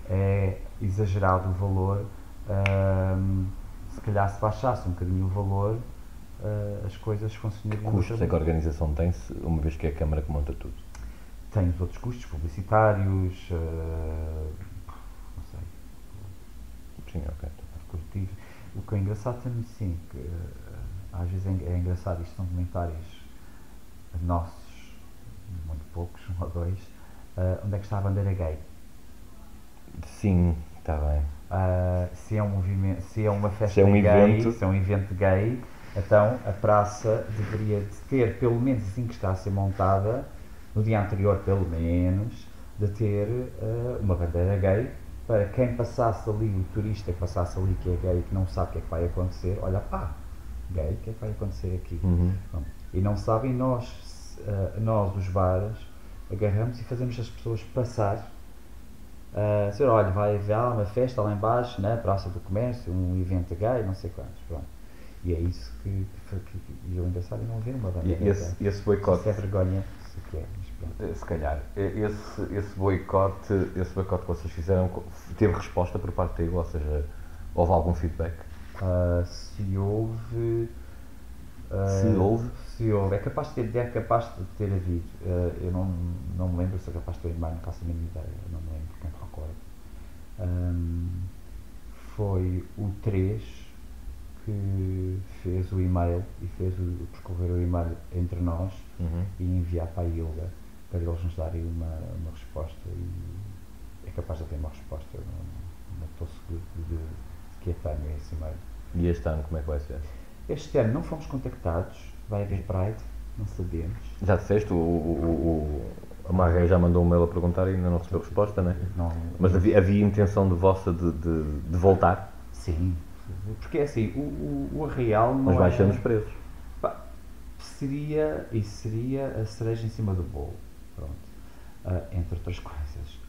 é exagerado o valor, se calhar se baixasse um bocadinho o valor, as coisas funcionariam. Custos é que a organização tem, uma vez que é a Câmara que monta tudo? Tem os outros custos publicitários, não sei. Sim, ok. O que é engraçado também, sim, que às vezes é engraçado, isto são comentários nossos, muito poucos, um ou dois, onde é que está a bandeira gay? Sim, está bem. Se é um movimento, se é uma festa se é um gay, evento. se é um evento gay, então a praça deveria de ter, pelo menos assim que está a ser montada, no dia anterior pelo menos, de ter uma bandeira gay, para quem passasse ali, o turista que passasse ali, que é gay, que não sabe o que é que vai acontecer, olha, gay, o que é que vai acontecer aqui? E não sabem, nós, os bares, agarramos e fazemos as pessoas passar, dizer, olha, vai haver uma festa lá embaixo, na Praça do Comércio, um evento gay, não sei quantos, pronto. E é isso que eu engraçado é não ver uma bandeira gay. Esse boicote... Isso é vergonha, se quer, mas pronto. Se calhar, esse boicote que vocês fizeram, teve resposta por parte dele, ou seja, houve algum feedback? Se houve... Se houve? É capaz de ter havido. Eu não me lembro se é capaz de ter mais, não faço a mínima ideia, não me lembro, quem recordo. Foi o 3 que fez o e-mail e fez percorrer o e-mail entre nós e enviar para a ILGA para eles nos darem uma resposta, e é capaz de ter uma resposta, não estou seguro de que tenho esse e-mail. E este ano como é que vai ser? Este ano não fomos contactados, vai haver Pride, não sabemos. Já disseste, a Marreia já mandou um mail a perguntar e ainda não recebeu resposta, não é? Não, mas havia intenção de vossa de voltar? Sim, porque é assim, o Arraial não mas baixando os preços. Seria a cereja em cima do bolo, pronto, entre outras coisas.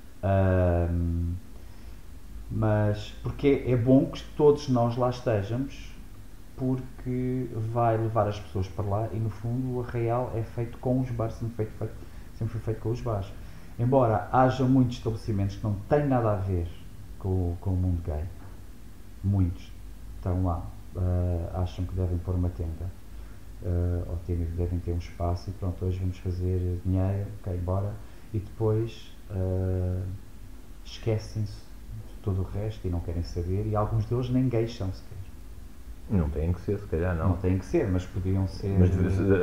Mas porque é bom que todos nós lá estejamos, porque vai levar as pessoas para lá e no fundo o Arraial é feito com os bares, sempre foi feito com os bares. Embora haja muitos estabelecimentos que não têm nada a ver com o mundo gay, muitos estão lá, acham que devem pôr uma tenda, ou devem ter um espaço e pronto, hoje vamos fazer dinheiro, ok, bora, e depois esquecem-se de todo o resto e não querem saber, e alguns deles nem gays são sequer. Não têm que ser, se calhar não. Não têm que ser, mas podiam ser. Mas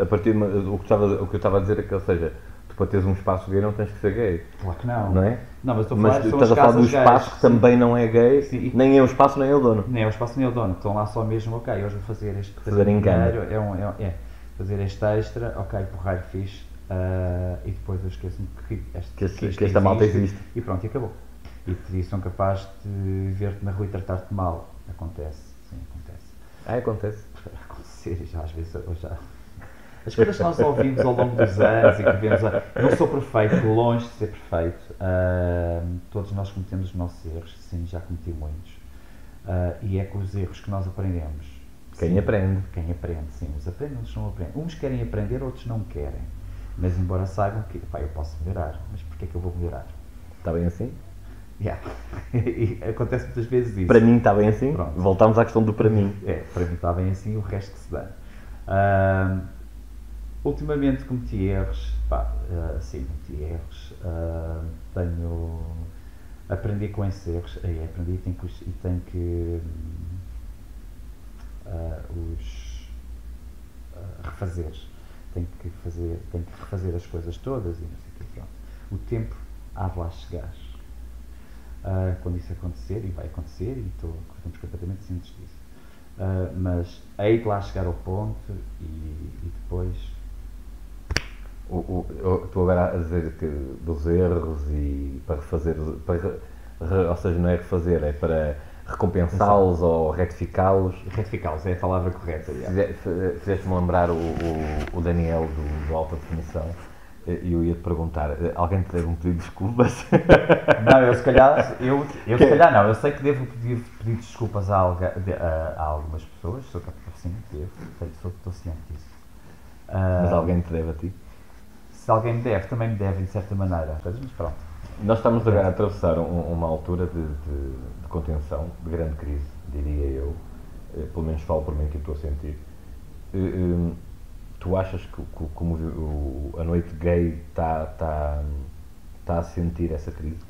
a partir o que eu estava a dizer é que, ou seja, tu para teres um espaço gay não tens que ser gay. Claro que não. Não é? Não, mas estás a falar de um espaço que também não é gay, sim, nem é o espaço nem é o dono. Nem é o espaço nem é o dono, estão lá só mesmo, ok, hoje vou fazer este dinheiro, fazer este extra, ok, porrar fixe, e depois eu esqueço-me que esta malta existe. E pronto, e acabou. E te são capazes de ver-te na rua e tratar-te mal. Acontece, sim, acontece. Acontece. Acontecer, já às vezes, as coisas que nós ouvimos ao longo dos anos e que vemos, não sou perfeito, longe de ser perfeito, todos nós cometemos os nossos erros, sim, já cometi muitos, e é com os erros que nós aprendemos. Quem aprende, sim, uns aprendem, outros não aprendem, uns querem aprender, outros não querem, mas embora saibam que, eu posso melhorar, mas porquê é que eu vou melhorar? Está bem assim? E acontece muitas vezes isso. Para mim está bem assim? Pronto. Voltamos à questão do para mim. Para mim está bem assim, o resto que se dá. Ultimamente cometi erros, cometi erros, aprendi com esses erros, aprendi e tenho que os refazer, tenho que refazer as coisas todas e não sei o quê, pronto. O tempo há de lá chegar. Quando isso acontecer, e vai acontecer, e estamos completamente cientes disso. mas hei de lá chegar ao ponto e depois... Tu agora a dizer que dos erros e para refazer, ou seja, não é refazer, é para recompensá-los ou retificá-los. Retificá-los é a palavra correta. Fizeste-me lembrar o Daniel do Alta Definição e eu ia-te perguntar, alguém te deve um pedido de desculpas? Não, eu se calhar não, eu sei que devo pedir desculpas a algumas pessoas, sim, estou ciente disso. Mas alguém te deve a ti? Se alguém me deve, também me deve de certa maneira, mas pronto. Nós estamos agora a atravessar uma altura de contenção, de grande crise, diria eu, pelo menos falo por mim que estou a sentir. Tu achas que como a noite gay está a sentir essa crise?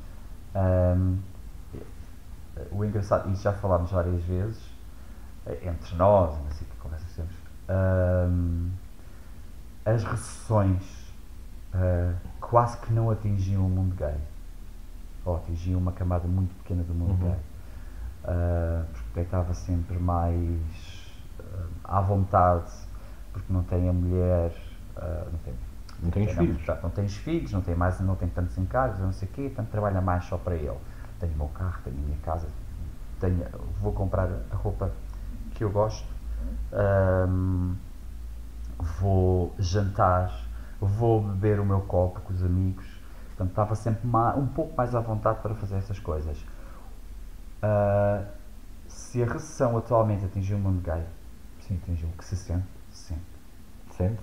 O engraçado, isso já falámos várias vezes, entre nós, não sei que conversas temos, as recessões quase que não atingiam o mundo gay, ou atingiam uma camada muito pequena do mundo gay, porque o gay estava sempre mais à vontade, porque não tem a mulher, não tem filhos. Não tem os filhos, não tem tantos encargos, não sei o quê, portanto trabalha mais só para ele. Tenho o meu carro, tenho a minha casa, vou comprar a roupa que eu gosto, vou jantar, vou beber o meu copo com os amigos, portanto estava sempre um pouco mais à vontade para fazer essas coisas. Se a recessão atualmente atingiu o mundo gay, sim, atingiu, o que se sente? Sente?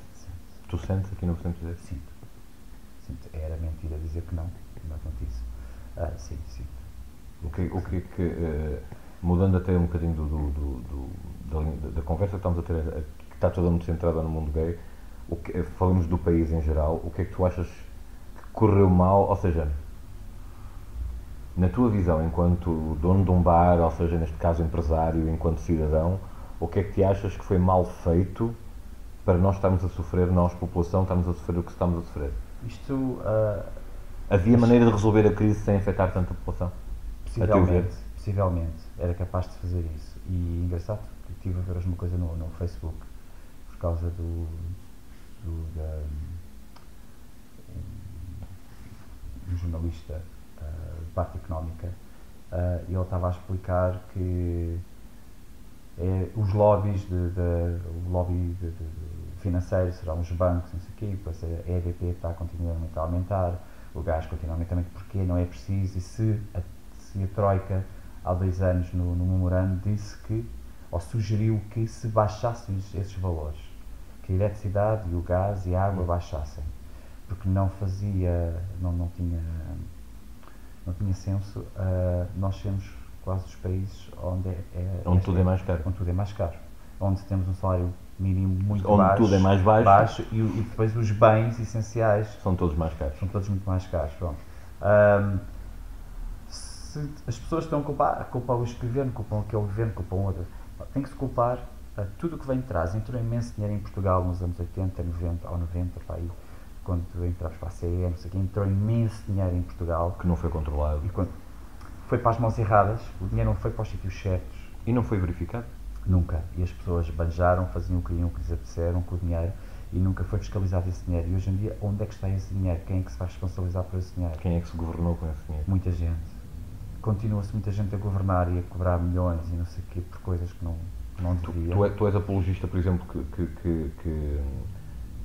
Tu sentes aqui no Centro dizer? Sinto. Era mentira dizer que não acontece. Sim. O que mudando até um bocadinho da conversa que estamos a ter, que está toda muito centrada no mundo gay, falamos do país em geral, o que é que tu achas que correu mal, ou seja, na tua visão enquanto dono de um bar, ou seja, neste caso empresário, enquanto cidadão, o que é que te achas que foi mal feito para nós estarmos a sofrer, nós, população, estamos a sofrer o que estamos a sofrer? Havia maneira de resolver a crise sem afetar tanta população? Possivelmente, era capaz de fazer isso. E engraçado que estive a ver hoje uma coisa no Facebook, por causa um jornalista de parte económica, e ele estava a explicar que os lobbies o lobby financeiro serão os bancos, não sei o quê, depois a EDP está continuamente a aumentar, o gás continuamente a aumentar, porque não é preciso, e se a Troika há 2 anos no memorando disse que, ou sugeriu que se baixassem esses valores, que a eletricidade e o gás e a água baixassem, porque não tinha senso. Nós temos quase os países onde tudo é mais caro. Onde tudo é mais caro. Onde temos um salário mínimo muito onde baixo. Tudo é mais baixo. E depois os bens essenciais são todos mais caros. São todos muito mais caros. Pronto. Se as pessoas estão a culpar este governo, culpam aquele governo, culpam outro. Tem que se culpar tudo o que vem de trás. Entrou imenso dinheiro em Portugal nos anos 80, 90, para aí, quando entramos para a CE, não sei o quê, entrou imenso dinheiro em Portugal. Que não foi controlado. E foi para as mãos erradas, o dinheiro não foi para os sítios certos. E não foi verificado? Nunca. E as pessoas banjaram, faziam o que queriam, o que lhes apeteceram com o dinheiro, e nunca foi fiscalizado esse dinheiro. E hoje em dia, onde é que está esse dinheiro? Quem é que se vai responsabilizar por esse dinheiro? Quem é que se governou com esse dinheiro? Muita gente. Continua-se muita gente a governar e a cobrar milhões e não sei o quê por coisas que não devia. Tu és apologista, por exemplo, que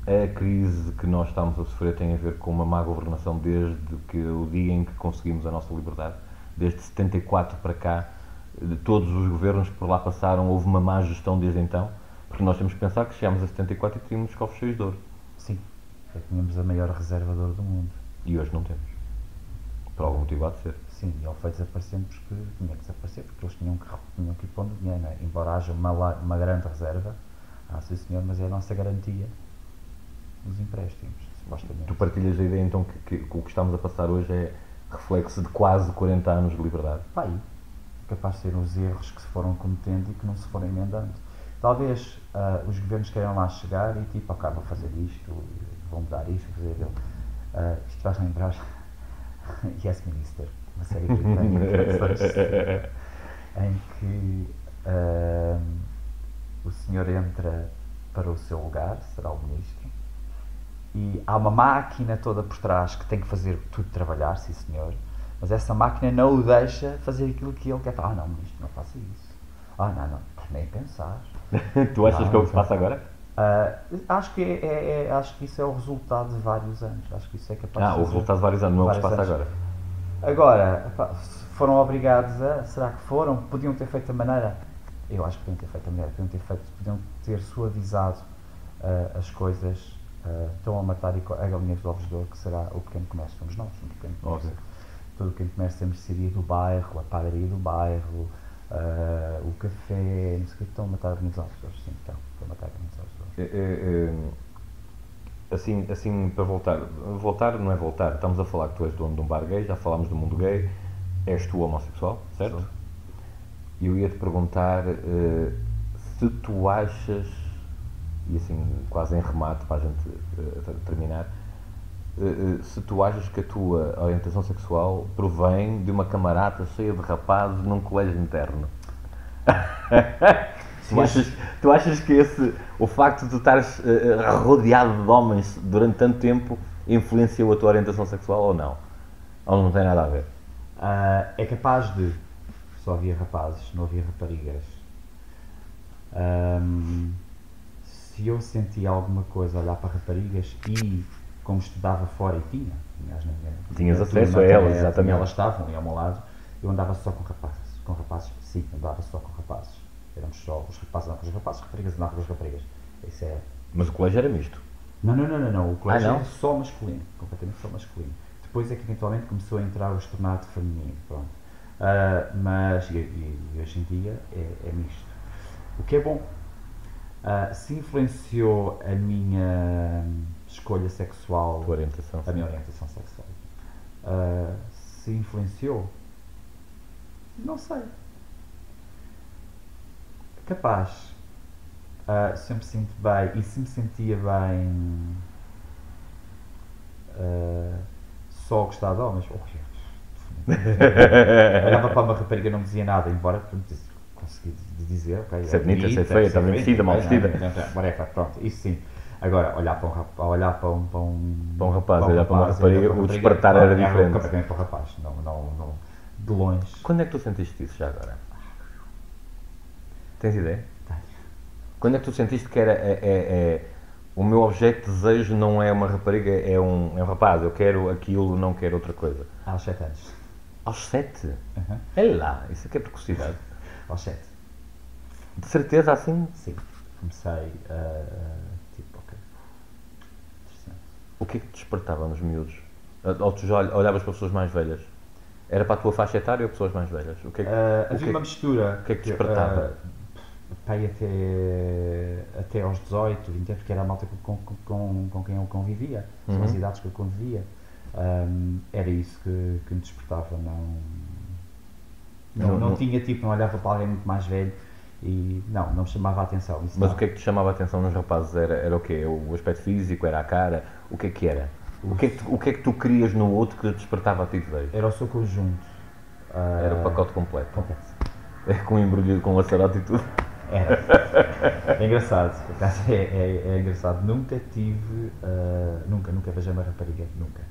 a crise que nós estamos a sofrer tem a ver com uma má governação desde que o dia em que conseguimos a nossa liberdade, desde 74 para cá, de todos os governos que por lá passaram, houve uma má gestão desde então, porque nós temos que pensar que chegámos a 74 e tínhamos cofres cheios de ouro. Sim, tínhamos a maior reserva de ouro do mundo. E hoje não temos. Por algum motivo há de ser. Sim, e ele foi desaparecendo porque tinha que desaparecer, porque eles tinham que ir pondo dinheiro, não é? Embora haja uma grande reserva, sim senhor, mas é a nossa garantia nos empréstimos, supostamente. Tu partilhas a ideia então que o que estamos a passar hoje é reflexo de quase 40 anos de liberdade? Pai, capaz de ser os erros que se foram cometendo e que não se foram emendando. Talvez os governos queiram lá chegar e tipo, ok, vou fazer isto, vou mudar isto, vou fazer aquilo. Isto vais lembrar Yes Minister, uma série britânica em que senhor entra para o seu lugar, será o ministro, e há uma máquina toda por trás que tem que fazer tudo trabalhar, sim senhor, mas essa máquina não o deixa fazer aquilo que ele quer. Não, ministro, não faça isso. Não, nem pensar. Tu achas que é o que se passa agora? Acho que isso é o resultado de vários anos. Acho que isso é capaz de o resultado de vários anos, não é o que se passa agora. Agora, foram obrigados a... Será que foram? Podiam ter feito da maneira... Eu acho que podiam ter feito da maneira. Podiam ter suavizado as coisas. Estão a matar a galinha dos ovos de ouro, que será o pequeno comércio. Somos nós, o pequeno comércio. Todo o pequeno comércio, a mercearia do bairro, a padaria do bairro, o café, não sei o que. Estão a matar a galinha dos ovos de ouro. Sim, estão a matar a galinha dos ovos de ouro. Assim, para voltar não é voltar, estamos a falar que tu és dono de um bar gay, já falámos do mundo gay, és tu homossexual, certo? Sim. E eu ia-te perguntar se tu achas, e assim quase em remate para a gente terminar, se tu achas que a tua orientação sexual provém de uma camarada cheia de rapazes num colégio interno. Tu achas que o facto de estares rodeado de homens durante tanto tempo influenciou a tua orientação sexual ou não? Ou não tem nada a ver? É capaz de. Só havia rapazes, não havia raparigas. Se eu sentia alguma coisa a olhar para raparigas e, como estudava fora e tinhas acesso a elas, exatamente. Elas estavam ali ao meu lado, eu andava só com rapazes. Sim, andava só com rapazes. Éramos só os rapazes andavam com os rapazes, as raparigas andavam com as raparigas. Isso é... Mas o colégio era misto? Não. O colégio era só masculino, completamente só masculino. Depois é que eventualmente começou a entrar o externato feminino, pronto. Mas e hoje em dia é misto. O que é bom. Se influenciou a minha escolha sexual, a minha orientação sexual, se influenciou, não sei. Capaz. Se eu me sinto bem e se me sentia bem só gostar de homens, olhava para uma rapariga e não me dizia nada, embora consegui dizer, ok, ser bonita, ser feia, está bem vestida, mal vestida. Pronto, isso sim. Agora, olhar para um rapaz, olhar para uma rapariga, o despertar era diferente. Completamente para o rapaz, não, de longe. Quando é que tu sentiste isso já agora? Tens ideia? Tenho. Quando é que tu sentiste que era o meu objeto de desejo não é uma rapariga, é um rapaz, eu quero aquilo, não quero outra coisa? Aos 7 anos. Aos 7? Olha lá, isso aqui é precocidade. Aos 7. De certeza assim? Sim. Comecei ok. Interessante. O que é que te despertava nos miúdos? Ou tu já olhavas para pessoas mais velhas? Era para a tua faixa etária ou pessoas mais velhas? Havia uma mistura. O que é que te despertava? Pai até aos 18, 20 anos, porque era a malta com quem eu convivia, são as idades que eu convivia. Era isso que me despertava. Não tinha não olhava para alguém muito mais velho e não me chamava a atenção. Isso Mas não. O que é que te chamava a atenção nos rapazes? Era o quê? O aspecto físico? Era a cara? O que é que era? O que é que tu querias no outro que despertava a ti desejo? Era o seu conjunto. Era o pacote completo. Completo. Com embrulho, com laçarote e tudo. É engraçado, por acaso é engraçado. Nunca tive, nunca beijei uma rapariga, nunca.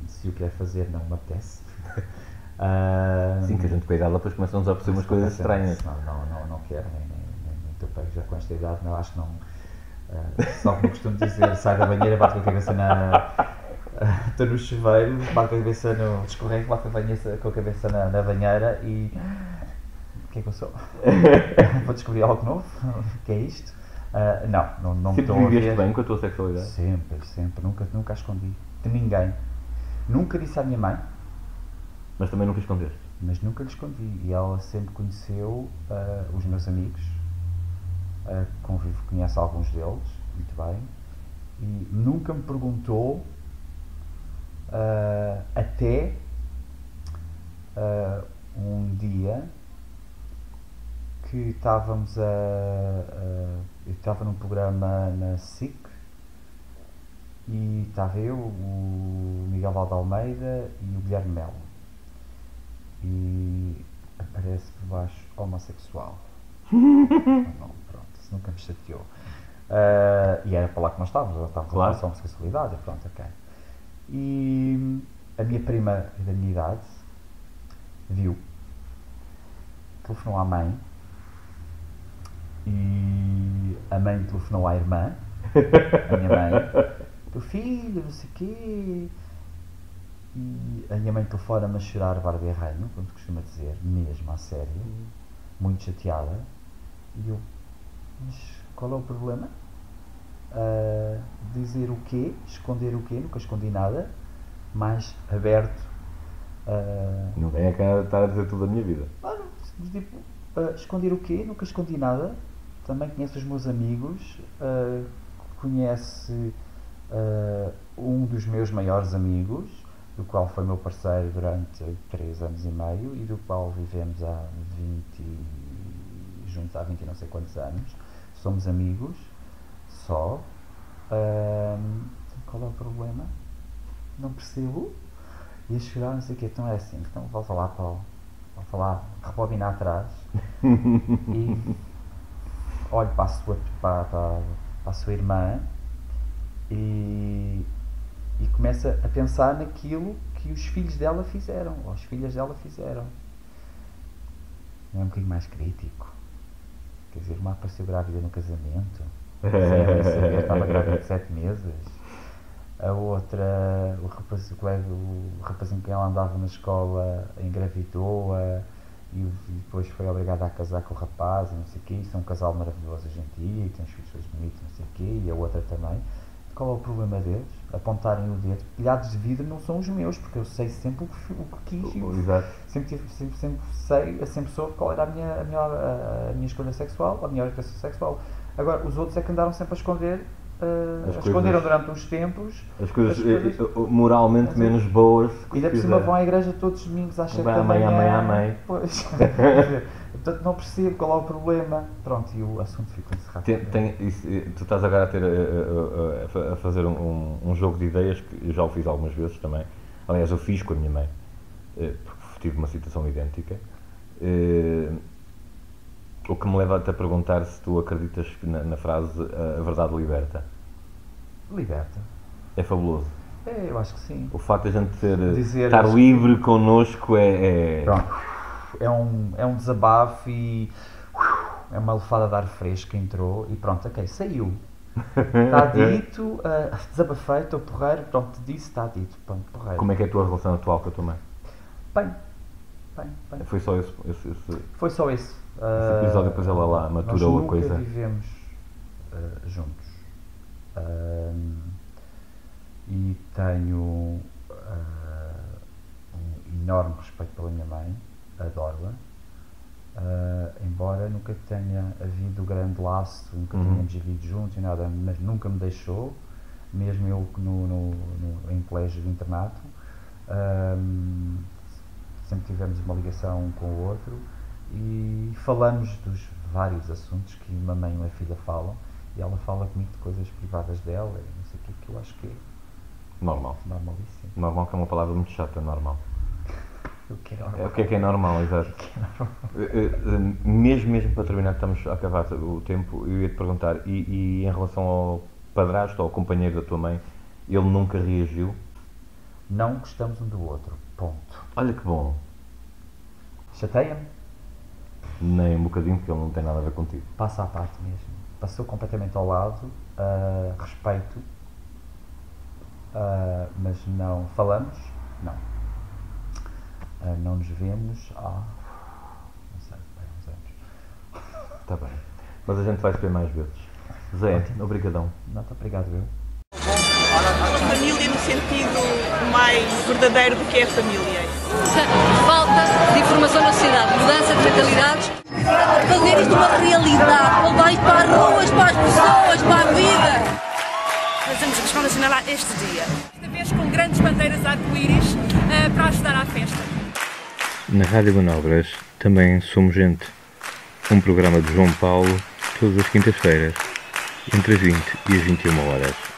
Se o quer fazer, não me apetece. Sim, que a gente cuidado, depois começam a aparecer umas coisas estranhas. Não quero, nem estou pego já com esta idade, não, acho que não. Só como costumo dizer, sai da banheira, bate com a cabeça estou no chuveiro, bate com a cabeça no escorrego, bate com a cabeça na banheira e. O que é que eu sou? Vou descobrir algo novo? O que é isto? Não me estou a ver. Viveste bem com a tua sexualidade? Sempre. Nunca a escondi. De ninguém. Nunca disse à minha mãe. Mas também nunca escondeste? Mas nunca lhe escondi. E ela sempre conheceu os meus amigos. Conhece alguns deles, muito bem. E nunca me perguntou até um dia que estávamos eu estava num programa na SIC e estava eu, o Miguel Valde Almeida e o Guilherme Melo e aparece por baixo homossexual. Não, pronto, isso nunca me chateou. E era para lá que nós estávamos a relação de homossexualidade, pronto, ok. E a minha prima da minha idade viu, telefonou à mãe, e a mãe telefonou à irmã, a minha mãe, teu filho, não sei o quê, e a minha mãe telefona-me a chorar barbeirranho, como costuma dizer, mesmo, a sério, muito chateada, e eu, mas qual é o problema? Dizer o quê? Esconder o quê? Nunca escondi nada, mais aberto. Não venha cá estar a dizer tudo a minha vida. Tipo, esconder o quê? Nunca escondi nada. Também conheço os meus amigos, conhece um dos meus maiores amigos, do qual foi meu parceiro durante 3 anos e meio e do qual vivemos há 20, juntos há 20 e não sei quantos anos. Somos amigos, só. Qual é o problema? Não percebo. E a chorar, não sei o quê. Então é assim, então volta lá para rebobinar atrás e olho para a sua irmã e começa a pensar naquilo que os filhos dela fizeram, ou as filhas dela fizeram. É um bocadinho mais crítico. Quer dizer, uma apareceu grávida no casamento, estava grávida de 7 meses. A outra, o rapazinho que ela andava na escola engravidou-a e depois foi obrigada a casar com o rapaz e não sei o quê. Isso é um casal maravilhoso hoje em dia e tem uns filhos bonitos, não sei o quê, e a outra também. Qual é o problema deles? Apontarem o dedo. Pilhados de vidro não são os meus, porque eu sei sempre o que quis e sempre soube qual era a minha escolha sexual, a minha orientação sexual. Agora, os outros é que andaram sempre a esconder. Esconderam durante uns tempos as coisas moralmente menos boas. E ainda por cima vão à igreja todos os domingos às 7 da manhã. Amém. Pois. Portanto, não percebo qual é o problema. Pronto, e o assunto ficou encerrado. Tu estás agora a fazer um jogo de ideias que eu já o fiz algumas vezes também. Aliás, eu fiz com a minha mãe, porque tive uma situação idêntica. O que me leva a te perguntar se tu acreditas na frase a verdade liberta. Liberta. É fabuloso. Eu acho que sim. O facto de a gente estar livre connosco é... Pronto. É um desabafo e é uma lefada de ar fresco que entrou e pronto, ok, saiu. Está dito, desabafei, estou porreiro, pronto, disse, está dito, pronto, porreiro. Como é que é a tua relação atual com a tua mãe? Bem. Foi só esse... Foi só esse. Esse episódio, depois ela lá maturou a coisa. Nós nunca vivemos juntos. E tenho um enorme respeito pela minha mãe, adoro-a. Embora nunca tenha havido grande laço, nunca tenhamos vivido juntos e nada, mas nunca me deixou, mesmo eu em colégio de internato. Sempre tivemos uma ligação um com o outro e falamos dos vários assuntos que uma mãe e uma filha falam, e ela fala comigo de coisas privadas dela e não sei o que eu acho que é normal. Normalíssimo. Normal, que é uma palavra muito chata, normal. O que é normal? O que é normal, exato. Mesmo para terminar, estamos a acabar o tempo, eu ia te perguntar, e em relação ao padrasto, ao companheiro da tua mãe, ele nunca reagiu? Não gostamos um do outro, ponto. Olha que bom. Chateia-me? Nem um bocadinho, porque ele não tem nada a ver contigo. Passa à parte mesmo. Passou completamente ao lado, respeito, mas não falamos, não. Não nos vemos há, não sei, uns anos. Está bem. Mas a gente vai se ver mais vezes. Zé, obrigadão. Não, obrigado eu. A família no sentido mais verdadeiro do que é a família. Falta de informação na sociedade, mudança de mentalidades, fazer isto uma realidade, levar isto para as ruas, para as pessoas, para a vida. Fazemos a questão nacional este dia. Esta vez com grandes bandeiras arco-íris para ajudar à festa. Na Rádio Manobras também somos gente. Um programa de João Paulo todas as quintas-feiras, entre as 20 e as 21 horas.